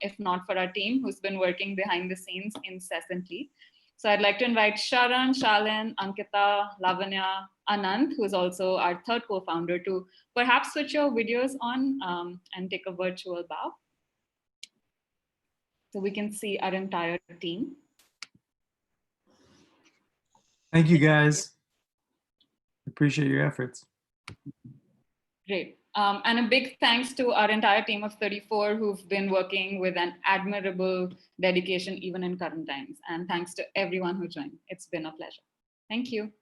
if not for our team who's been working behind the scenes incessantly. So I'd like to invite Sharan, Shalin, Ankita, Lavanya, Anant, who's also our third co-founder, to perhaps switch your videos on and take a virtual bow, so we can see our entire team. Thank you, guys. Appreciate your efforts. Great. And a big thanks to our entire team of 34 who've been working with an admirable dedication even in current times. And thanks to everyone who joined. It's been a pleasure. Thank you.